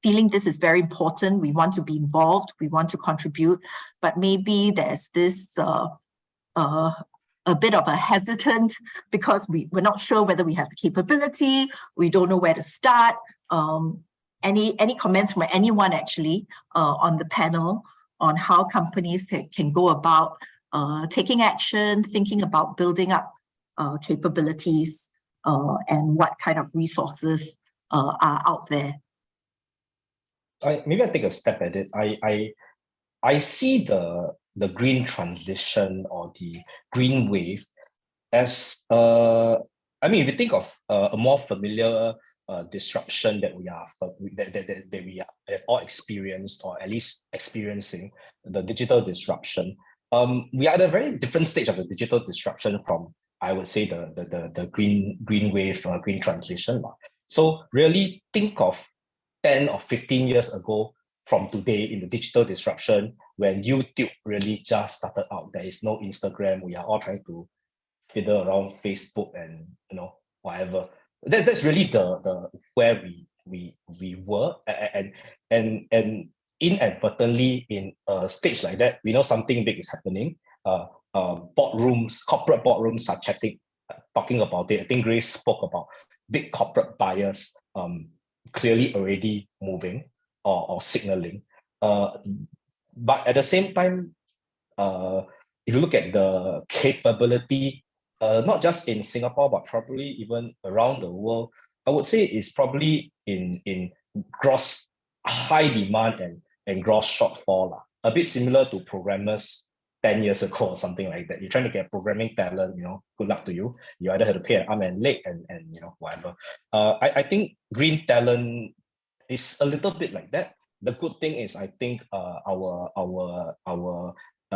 feeling this is very important. We want to be involved, we want to contribute, but maybe there's this a bit of a hesitant because we're not sure whether we have the capability, we don't know where to start. Any comments from anyone actually on the panel on how companies can go about taking action, thinking about building up capabilities and what kind of resources are out there? Maybe I take a step at it. I see the green transition or the green wave as if you think of a more familiar disruption that we have all experienced, or at least experiencing, the digital disruption. We are at a very different stage of the digital disruption from, I would say, the green wave, green transition. So really think of 10 or 15 years ago from today in the digital disruption, when YouTube really just started out. There is no Instagram. We are all trying to fiddle around Facebook and whatever. That's really the where we were, and inadvertently in a stage like that, we know something big is happening. Boardrooms, corporate boardrooms are talking about it. I think Grace spoke about big corporate buyers clearly already moving or signaling. But at the same time, if you look at the capability, not just in Singapore, but probably even around the world, I would say it's probably in gross high demand and gross shortfall. A bit similar to programmers 10 years ago or something like that. You're trying to get programming talent, good luck to you. You either have to pay an arm and leg and whatever. I think green talent is a little bit like that. The good thing is, I think our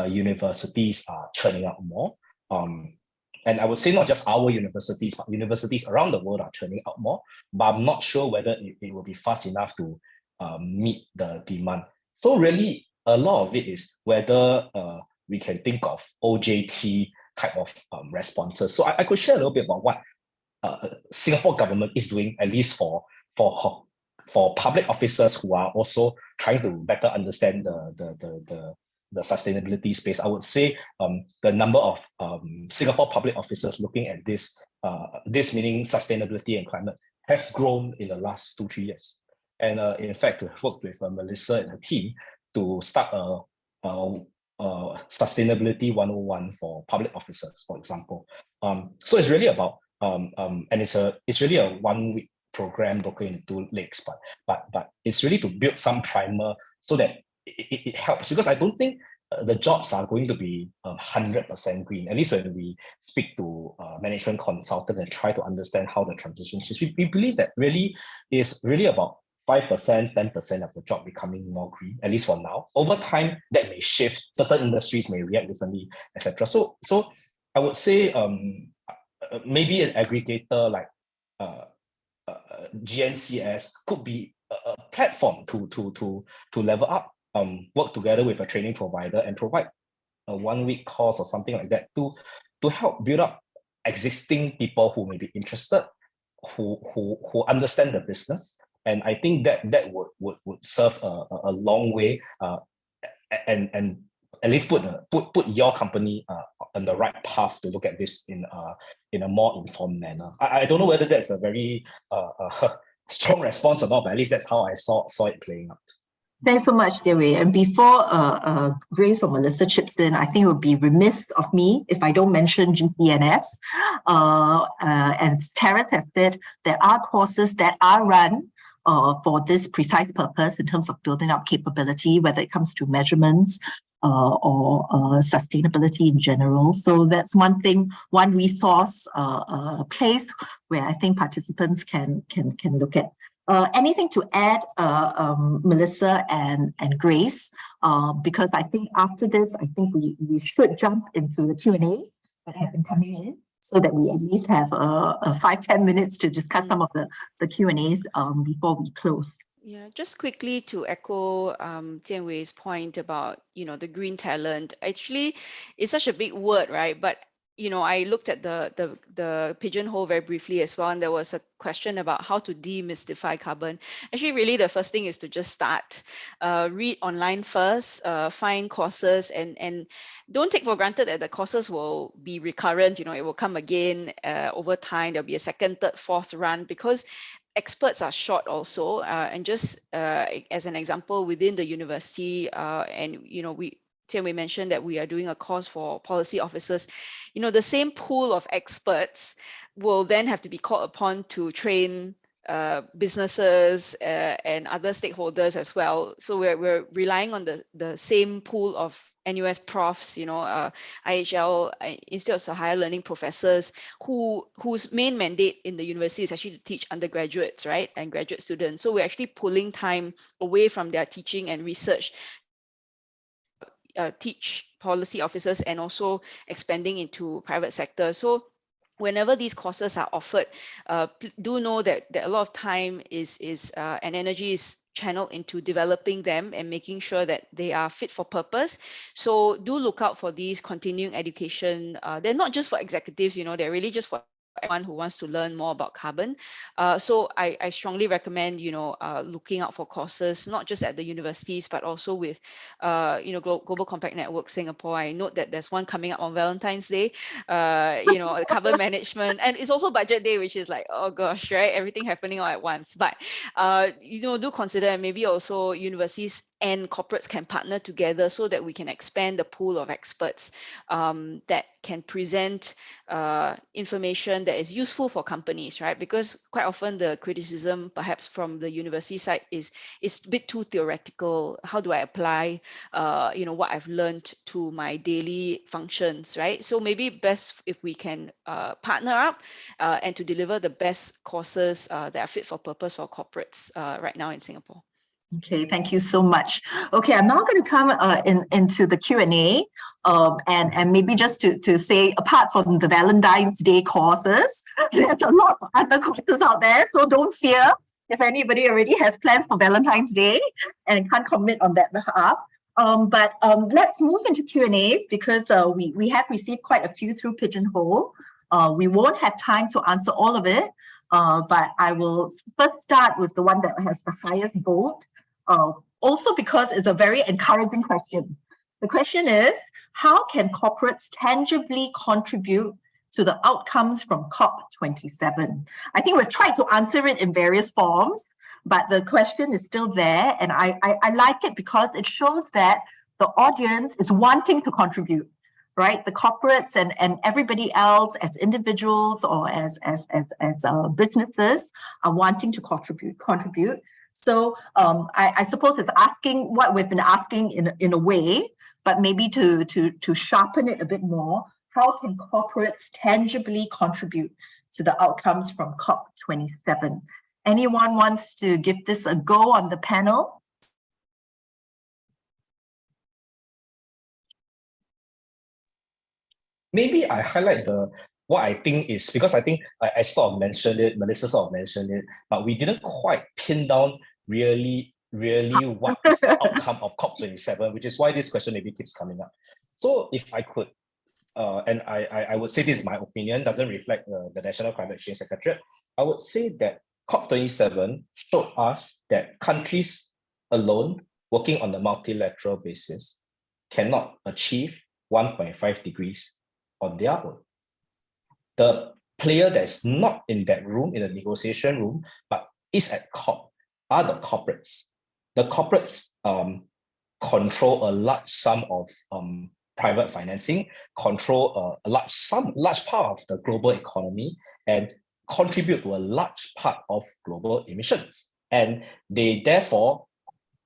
universities are churning out more. And I would say not just our universities, but universities around the world are churning out more. But I'm not sure whether it will be fast enough to meet the demand. So really, a lot of it is whether we can think of OJT type of responses. So I could share a little bit about what Singapore government is doing, at least for for public officers who are also trying to better understand the sustainability space, I would say the number of Singapore public officers looking at this, this meaning sustainability and climate, has grown in the last 2-3 years. And in fact, we've worked with Melissa and her team to start a sustainability 101 for public officers, for example. So it's really about, and it's really a 1-week program broken into 2 legs, but it's really to build some primer so that it helps, because I don't think the jobs are going to be 100% green. At least when we speak to management consultants and try to understand how the transition is, we believe that really is really about 5%, 10% of the job becoming more green, at least for now. Over time, that may shift. Certain industries may react differently, etc. So I would say maybe an aggregator like GNCS could be a platform to level up, work together with a training provider and provide a 1-week course or something like that to help build up existing people who may be interested, who understand the business. And I think that would serve a long way, and at least put your company on the right path to look at this in a more informed manner. I don't know whether that's a very strong response or not, but at least that's how I saw it playing out. Thanks so much, Jianwei. And before Grace or Melissa chips in, I think it would be remiss of me if I don't mention GPNS. And Tara has said there are courses that are run for this precise purpose in terms of building up capability, whether it comes to measurements or sustainability in general. So that's one thing, one resource place where I think participants can look at. Anything to add, Melissa and Grace? Because I think after this, I think we should jump into the Q&As that have been coming in, so that we at least have 5-10 minutes to discuss some of the Q&As before we close. Yeah, just quickly to echo Jianwei's point about, the green talent. Actually, it's such a big word, right? But I looked at the pigeonhole very briefly as well, and there was a question about how to demystify carbon. Actually, really, the first thing is to just start, read online first, find courses, and don't take for granted that the courses will be recurrent. It will come again over time. There'll be a second, third, fourth run, because experts are short also. And just as an example, within the university, and we mentioned that we are doing a course for policy officers. The same pool of experts will then have to be called upon to train businesses and other stakeholders as well. So we're relying on the same pool of NUS profs, IHL, institutes of higher learning professors, whose main mandate in the university is actually to teach undergraduates, right, and graduate students. So we're actually pulling time away from their teaching and research, teach policy officers, and also expanding into private sector. So whenever these courses are offered, do know that a lot of time is and energy is channeled into developing them and making sure that they are fit for purpose. So do look out for these continuing education. They're not just for executives, they're really just for anyone who wants to learn more about carbon. So I strongly recommend, looking out for courses, not just at the universities, but also with, Global Compact Network Singapore. I note that there's one coming up on Valentine's Day, carbon management. And it's also budget day, which is like, oh gosh, right? Everything happening all at once. But, do consider, and maybe also universities and corporates can partner together so that we can expand the pool of experts that can present information that is useful for companies, right? Because quite often the criticism, perhaps from the university side, is a bit too theoretical. How do I apply, what I've learned to my daily functions, right? So maybe best if we can partner up and to deliver the best courses that are fit for purpose for corporates right now in Singapore. Okay, thank you so much. Okay, I'm now going to come into the Q&A, and maybe just to say, apart from the Valentine's Day courses, there's a lot of other courses out there, so don't fear if anybody already has plans for Valentine's Day and can't commit on that behalf. But let's move into Q&As, because we have received quite a few through Pigeonhole. We won't have time to answer all of it, but I will first start with the one that has the highest vote, also because it's a very encouraging question. The question is, how can corporates tangibly contribute to the outcomes from COP27? I think we've tried to answer it in various forms, but the question is still there. And I like it because it shows that the audience is wanting to contribute, right? The corporates and everybody else as individuals or as businesses are wanting to contribute. So I suppose it's asking what we've been asking in a way, but maybe to sharpen it a bit more. How can corporates tangibly contribute to the outcomes from COP27? Anyone wants to give this a go on the panel? Maybe I highlight what I think is, because I think I sort of mentioned it, Melissa sort of mentioned it, but we didn't quite pin down really what is the outcome of COP27, which is why this question maybe keeps coming up. So if I could, and I would say this is my opinion, doesn't reflect the National Climate Change Secretariat, I would say that COP27 showed us that countries alone working on a multilateral basis cannot achieve 1.5 degrees on their own. The player that's not in that room, in the negotiation room, but is at COP, are the corporates. The corporates control a large sum of private financing, control a large part of the global economy, and contribute to a large part of global emissions. And they therefore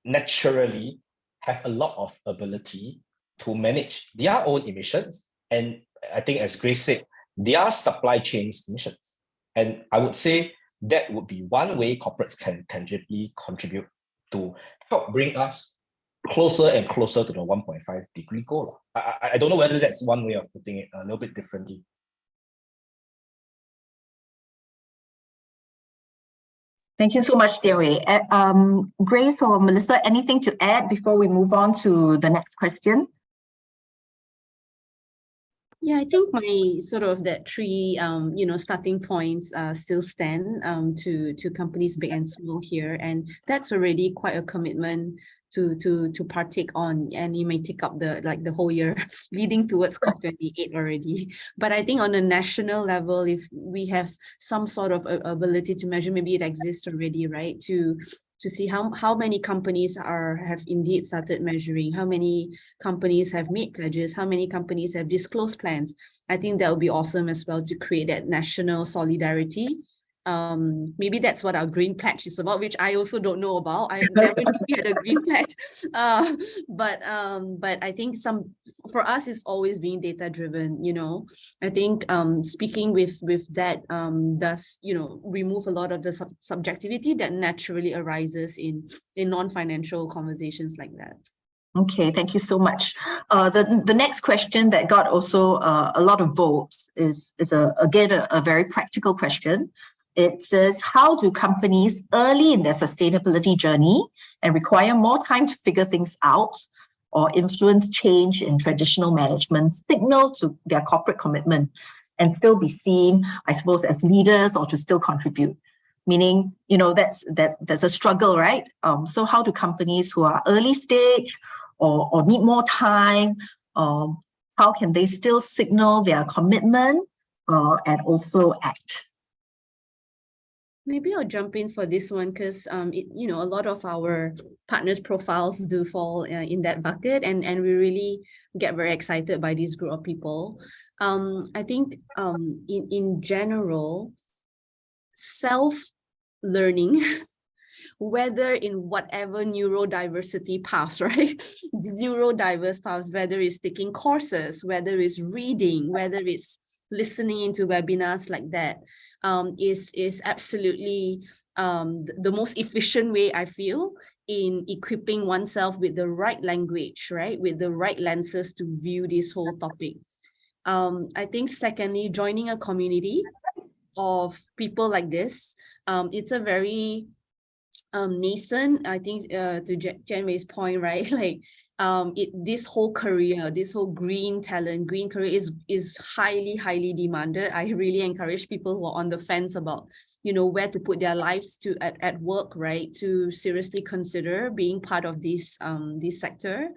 naturally have a lot of ability to manage their own emissions. And I think, as Grace said, their supply chains emissions. And I would say that would be one way corporates can tangibly contribute to help bring us closer and closer to the 1.5 degree goal. I don't know whether that's one way of putting it a little bit differently. Thank you so much, Jianwei. Grace or Melissa, anything to add before we move on to the next question? Yeah, I think my sort of that three, starting points still stand to companies big and small here, and that's already quite a commitment to partake on, and you may take up the whole year leading towards COP28 already. But I think on a national level, if we have some sort of ability to measure, maybe it exists already, right? To see how many companies have indeed started measuring, how many companies have made pledges, how many companies have disclosed plans. I think that would be awesome as well to create that national solidarity. Maybe that's what our green pledge is about, which I also don't know about. I've never had a green pledge. But I think for us, it's always being data driven, I think speaking with that does, remove a lot of the subjectivity that naturally arises in non-financial conversations like that. Okay, thank you so much. The next question that got also a lot of votes is again a very practical question. It says, how do companies early in their sustainability journey and require more time to figure things out or influence change in traditional management signal to their corporate commitment and still be seen, I suppose, as leaders or to still contribute? Meaning, that's a struggle, right? So how do companies who are early stage or need more time, how can they still signal their commitment and also act? Maybe I'll jump in for this one because, a lot of our partners' profiles do fall in that bucket, and we really get very excited by this group of people. I think in general, self-learning, whether in whatever neurodiversity paths, right? Neurodiverse paths, whether it's taking courses, whether it's reading, whether it's listening into webinars like that, is absolutely the most efficient way, I feel, in equipping oneself with the right language, right? With the right lenses to view this whole topic. I think secondly, joining a community of people like this, it's a very nascent, I think, to Jianwei's point, right? Like this whole career, this whole green talent, green career is highly demanded. I really encourage people who are on the fence about, you know, where to put their lives to at work, right, to seriously consider being part of this sector.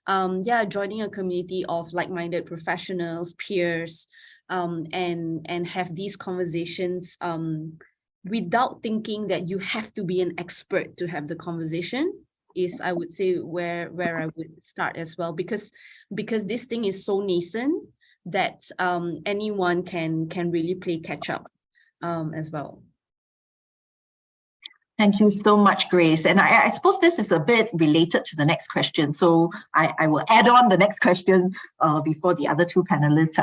Yeah, joining a community of like-minded professionals, peers, and have these conversations without thinking that you have to be an expert to have the conversation is, I would say, where I would start as well, because this thing is so nascent that anyone can really play catch up as well. Thank you so much, Grace. And I suppose this is a bit related to the next question. So I will add on the next question before the other two panelists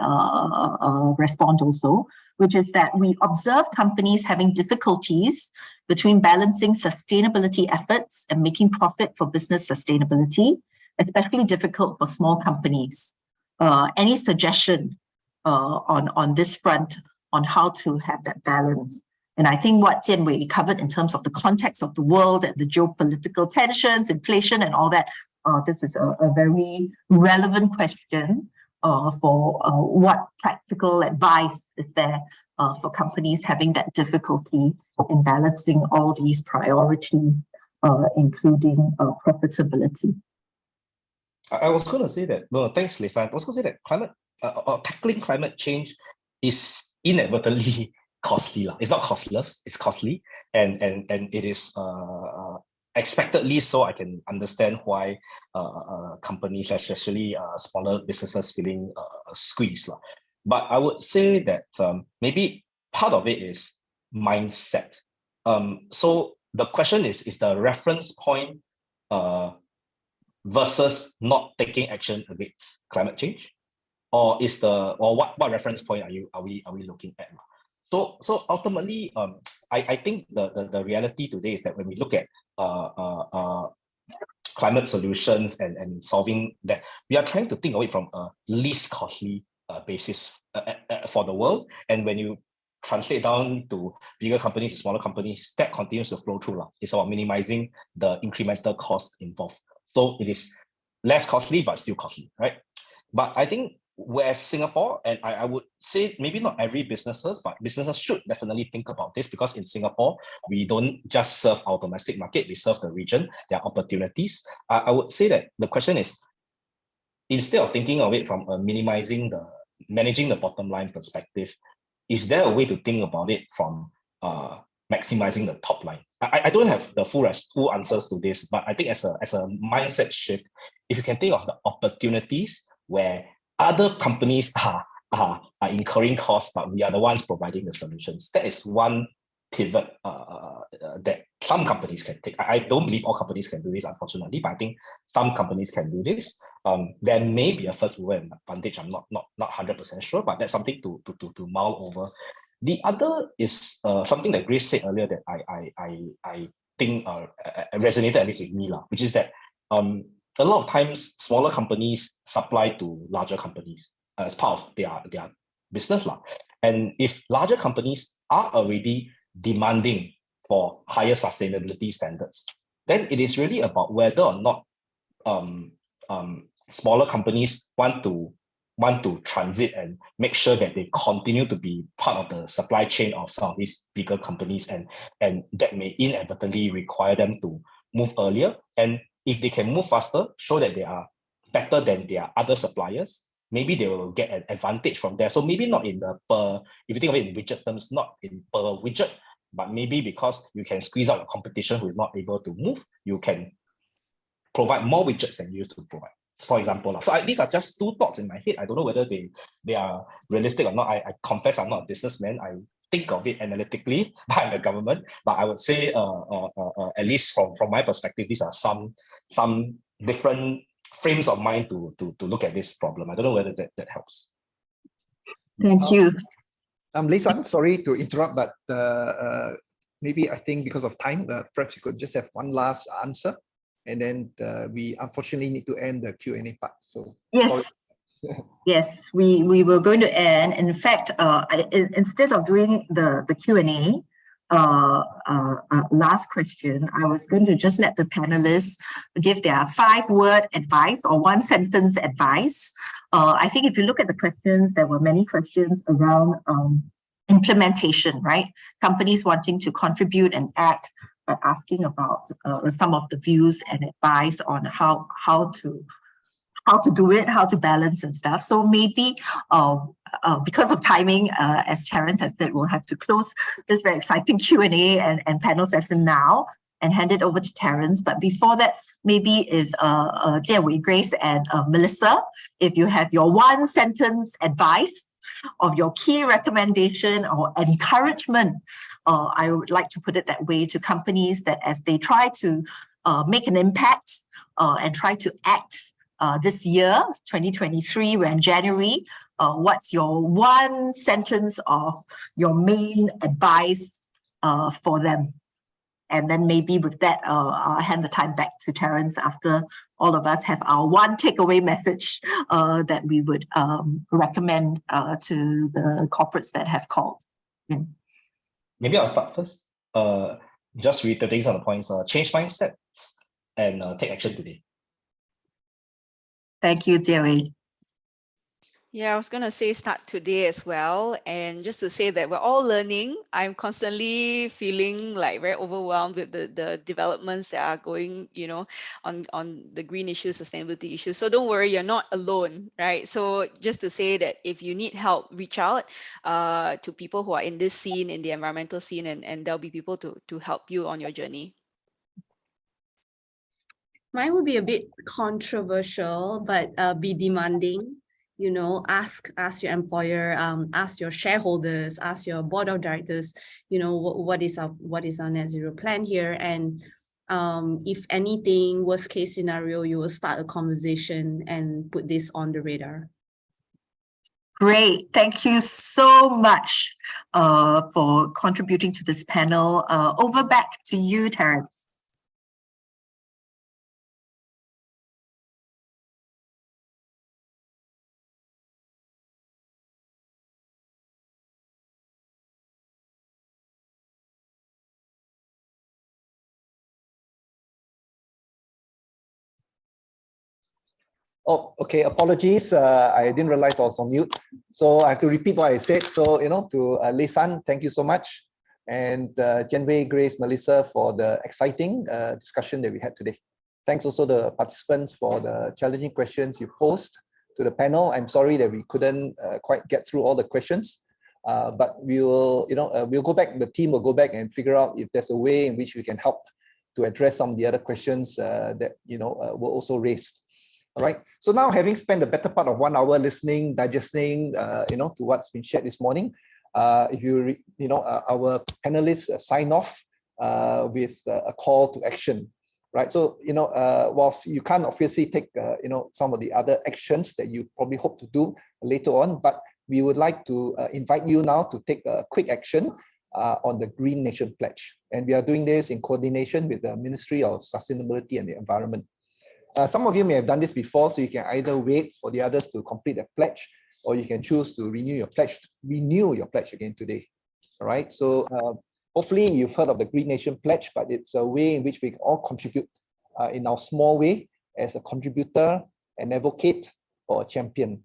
respond also, which is that we observe companies having difficulties between balancing sustainability efforts and making profit for business sustainability, especially difficult for small companies. Any suggestion on this front on how to have that balance? And I think what Jianwei covered in terms of the context of the world and the geopolitical tensions, inflation and all that, this is a very relevant question for what practical advice is there for companies having that difficulty in balancing all these priorities, including profitability. I was going to say that, no, thanks, Lisa. I was going to say that tackling climate change is inadvertently costly. It's not costless, it's costly. And it is expectedly so. I can understand why companies, especially smaller businesses, feeling squeezed. But I would say that maybe part of it is mindset. So the question is the reference point versus not taking action against climate change, or what reference point are we looking at? So ultimately, I think the reality today is that when we look at climate solutions and solving that, we are trying to think of it from a least costly basis for the world. And when you translate down to bigger companies, smaller companies, that continues to flow through. It's about minimizing the incremental cost involved. So it is less costly, but still costly, right? But I think whereas Singapore, and I would say maybe not every businesses, but businesses should definitely think about this, because in Singapore, we don't just serve our domestic market, we serve the region, there are opportunities. I would say that the question is, instead of thinking of it from managing the bottom line perspective, is there a way to think about it from maximizing the top line? I don't have the full answers to this, but I think as a mindset shift, if you can think of the opportunities where other companies are incurring costs, but we are the ones providing the solutions, that is one pivot that some companies can take. I don't believe all companies can do this, unfortunately, but I think some companies can do this. There may be a first mover advantage. I'm not 100% sure, but that's something to mull over. The other is something that Grace said earlier that I think resonated at least with me, which is that a lot of times smaller companies supply to larger companies as part of their business. And if larger companies are already demanding for higher sustainability standards, then it is really about whether or not smaller companies want to transit and make sure that they continue to be part of the supply chain of some of these bigger companies, and that may inadvertently require them to move earlier. And if they can move faster, show that they are better than their other suppliers, maybe they will get an advantage from there. So maybe not in the if you think of it in widget terms, not in per widget, but maybe because you can squeeze out a competition who is not able to move, you can provide more widgets than you used to provide, for example. So these are just two thoughts in my head. I don't know whether they are realistic or not. I confess I'm not a businessman. I think of it analytically by the government, but I would say at least from my perspective, these are some different frames of mind to look at this problem. I don't know whether that helps. Thank you. Lisa, sorry to interrupt, but maybe I think because of time, perhaps you could just have one last answer, and then we unfortunately need to end the Q&A part. So yes. Yes, we were going to end. In fact, instead of doing the Q&A, last question, I was going to just let the panelists give their 5-word advice or 1-sentence advice. I think if you look at the questions, there were many questions around implementation, right? Companies wanting to contribute and act, but asking about some of the views and advice on how to do it, how to balance and stuff. So maybe because of timing, as Terence has said, we'll have to close this very exciting Q&A and panel session now and hand it over to Terence. But before that, maybe if Jianwei, Grace and Melissa, if you have your 1-sentence advice of your key recommendation or encouragement, I would like to put it that way, to companies that as they try to make an impact and try to act this year, 2023, we're in January, what's your 1 sentence of your main advice for them? And then maybe with that, I'll hand the time back to Terence after all of us have our 1 takeaway message that we would recommend to the corporates that have called in. Maybe I'll start first. Just reiterating some of the points, change mindset and take action today. Thank you, Jianwei. Yeah, I was going to say start today as well. And just to say that we're all learning. I'm constantly feeling like very overwhelmed with the developments that are going, on the green issues, sustainability issues. So don't worry, you're not alone, right? So just to say that if you need help, reach out to people who are in this scene, in the environmental scene, and there'll be people to help you on your journey. Mine will be a bit controversial, but be demanding. Ask your employer, ask your shareholders, ask your board of directors, what is our net zero plan here? And if anything, worst case scenario, you will start a conversation and put this on the radar. Great. Thank you so much for contributing to this panel. Over back to you, Terence. Oh, okay. Apologies. I didn't realize I was on mute. So I have to repeat what I said. So, to Lei San, thank you so much. And Jianwei, Grace, Melissa for the exciting discussion that we had today. Thanks also to the participants for the challenging questions you posed to the panel. I'm sorry that we couldn't quite get through all the questions. But we will, we'll go back, the team will go back and figure out if there's a way in which we can help to address some of the other questions that, were also raised. All right. So now, having spent the better part of 1 hour listening, digesting, to what's been shared this morning, if you, our panelists sign off with a call to action, right? So, whilst you can't obviously take, some of the other actions that you probably hope to do later on, but we would like to invite you now to take a quick action on the Green Nation Pledge, and we are doing this in coordination with the Ministry of Sustainability and the Environment. Some of you may have done this before, so you can either wait for the others to complete the pledge, or you can choose to renew your pledge again today. All right. So hopefully you've heard of the Green Nation Pledge, but it's a way in which we can all contribute in our small way as a contributor, an advocate, or a champion.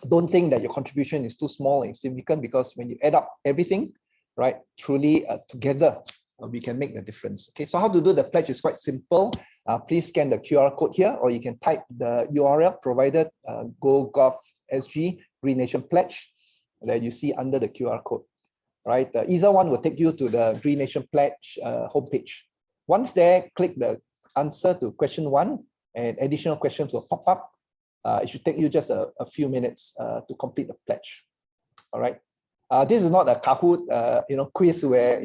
Don't think that your contribution is too small and insignificant, because when you add up everything, right, truly together, we can make the difference. Okay, so how to do the pledge is quite simple. Please scan the QR code here, or you can type the URL provided, go.gov.sg Green Nation Pledge that you see under the QR code. Right, either one will take you to the Green Nation Pledge homepage. Once there, click the answer to question 1, and additional questions will pop up. It should take you just a few minutes to complete the pledge. All right. This is not a Kahoot, quiz where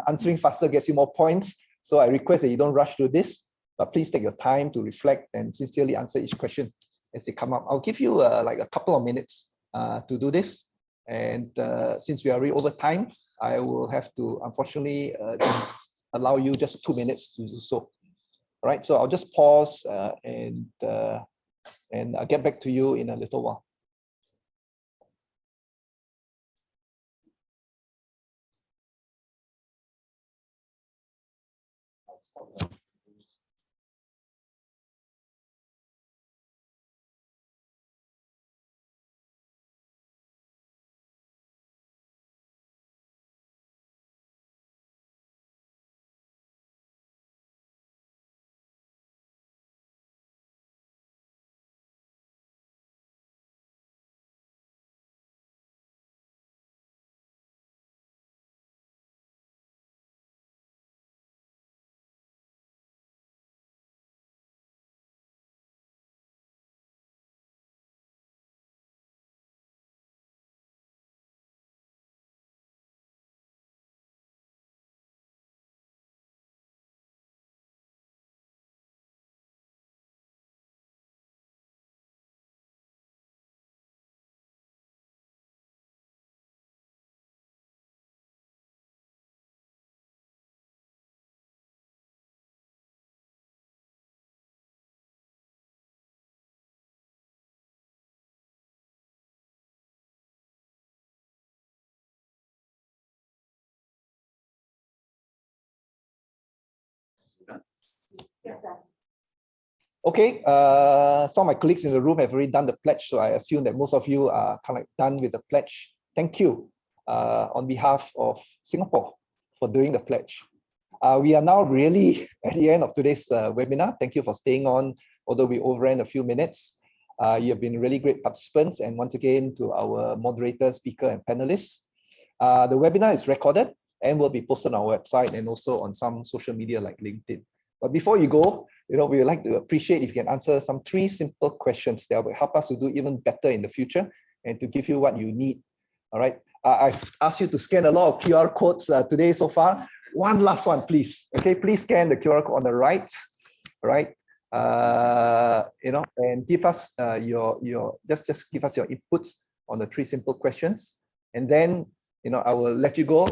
answering faster gets you more points. So I request that you don't rush through this, but please take your time to reflect and sincerely answer each question as they come up. I'll give you like a couple of minutes to do this, and since we are already over time, I will have to unfortunately just allow you just 2 minutes to do so. All right. So I'll just pause and I'll get back to you in a little while. Okay, some of my colleagues in the room have already done the pledge, so I assume that most of you are kind of like done with the pledge. Thank you on behalf of Singapore for doing the pledge. We are now really at the end of today's webinar. Thank you for staying on, although we overran a few minutes. You have been really great participants, and once again to our moderator, speaker, and panelists. The webinar is recorded and will be posted on our website and also on some social media like LinkedIn. But before you go, we would like to appreciate if you can answer some 3 simple questions that will help us to do even better in the future and to give you what you need. All right. I've asked you to scan a lot of QR codes today so far. One last one, please. Okay, please scan the QR code on the right. All right. And give us just give us your inputs on the 3 simple questions, and then I will let you go.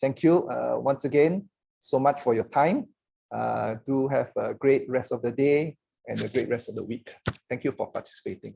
Thank you once again so much for your time. Do have a great rest of the day and a great rest of the week. Thank you for participating.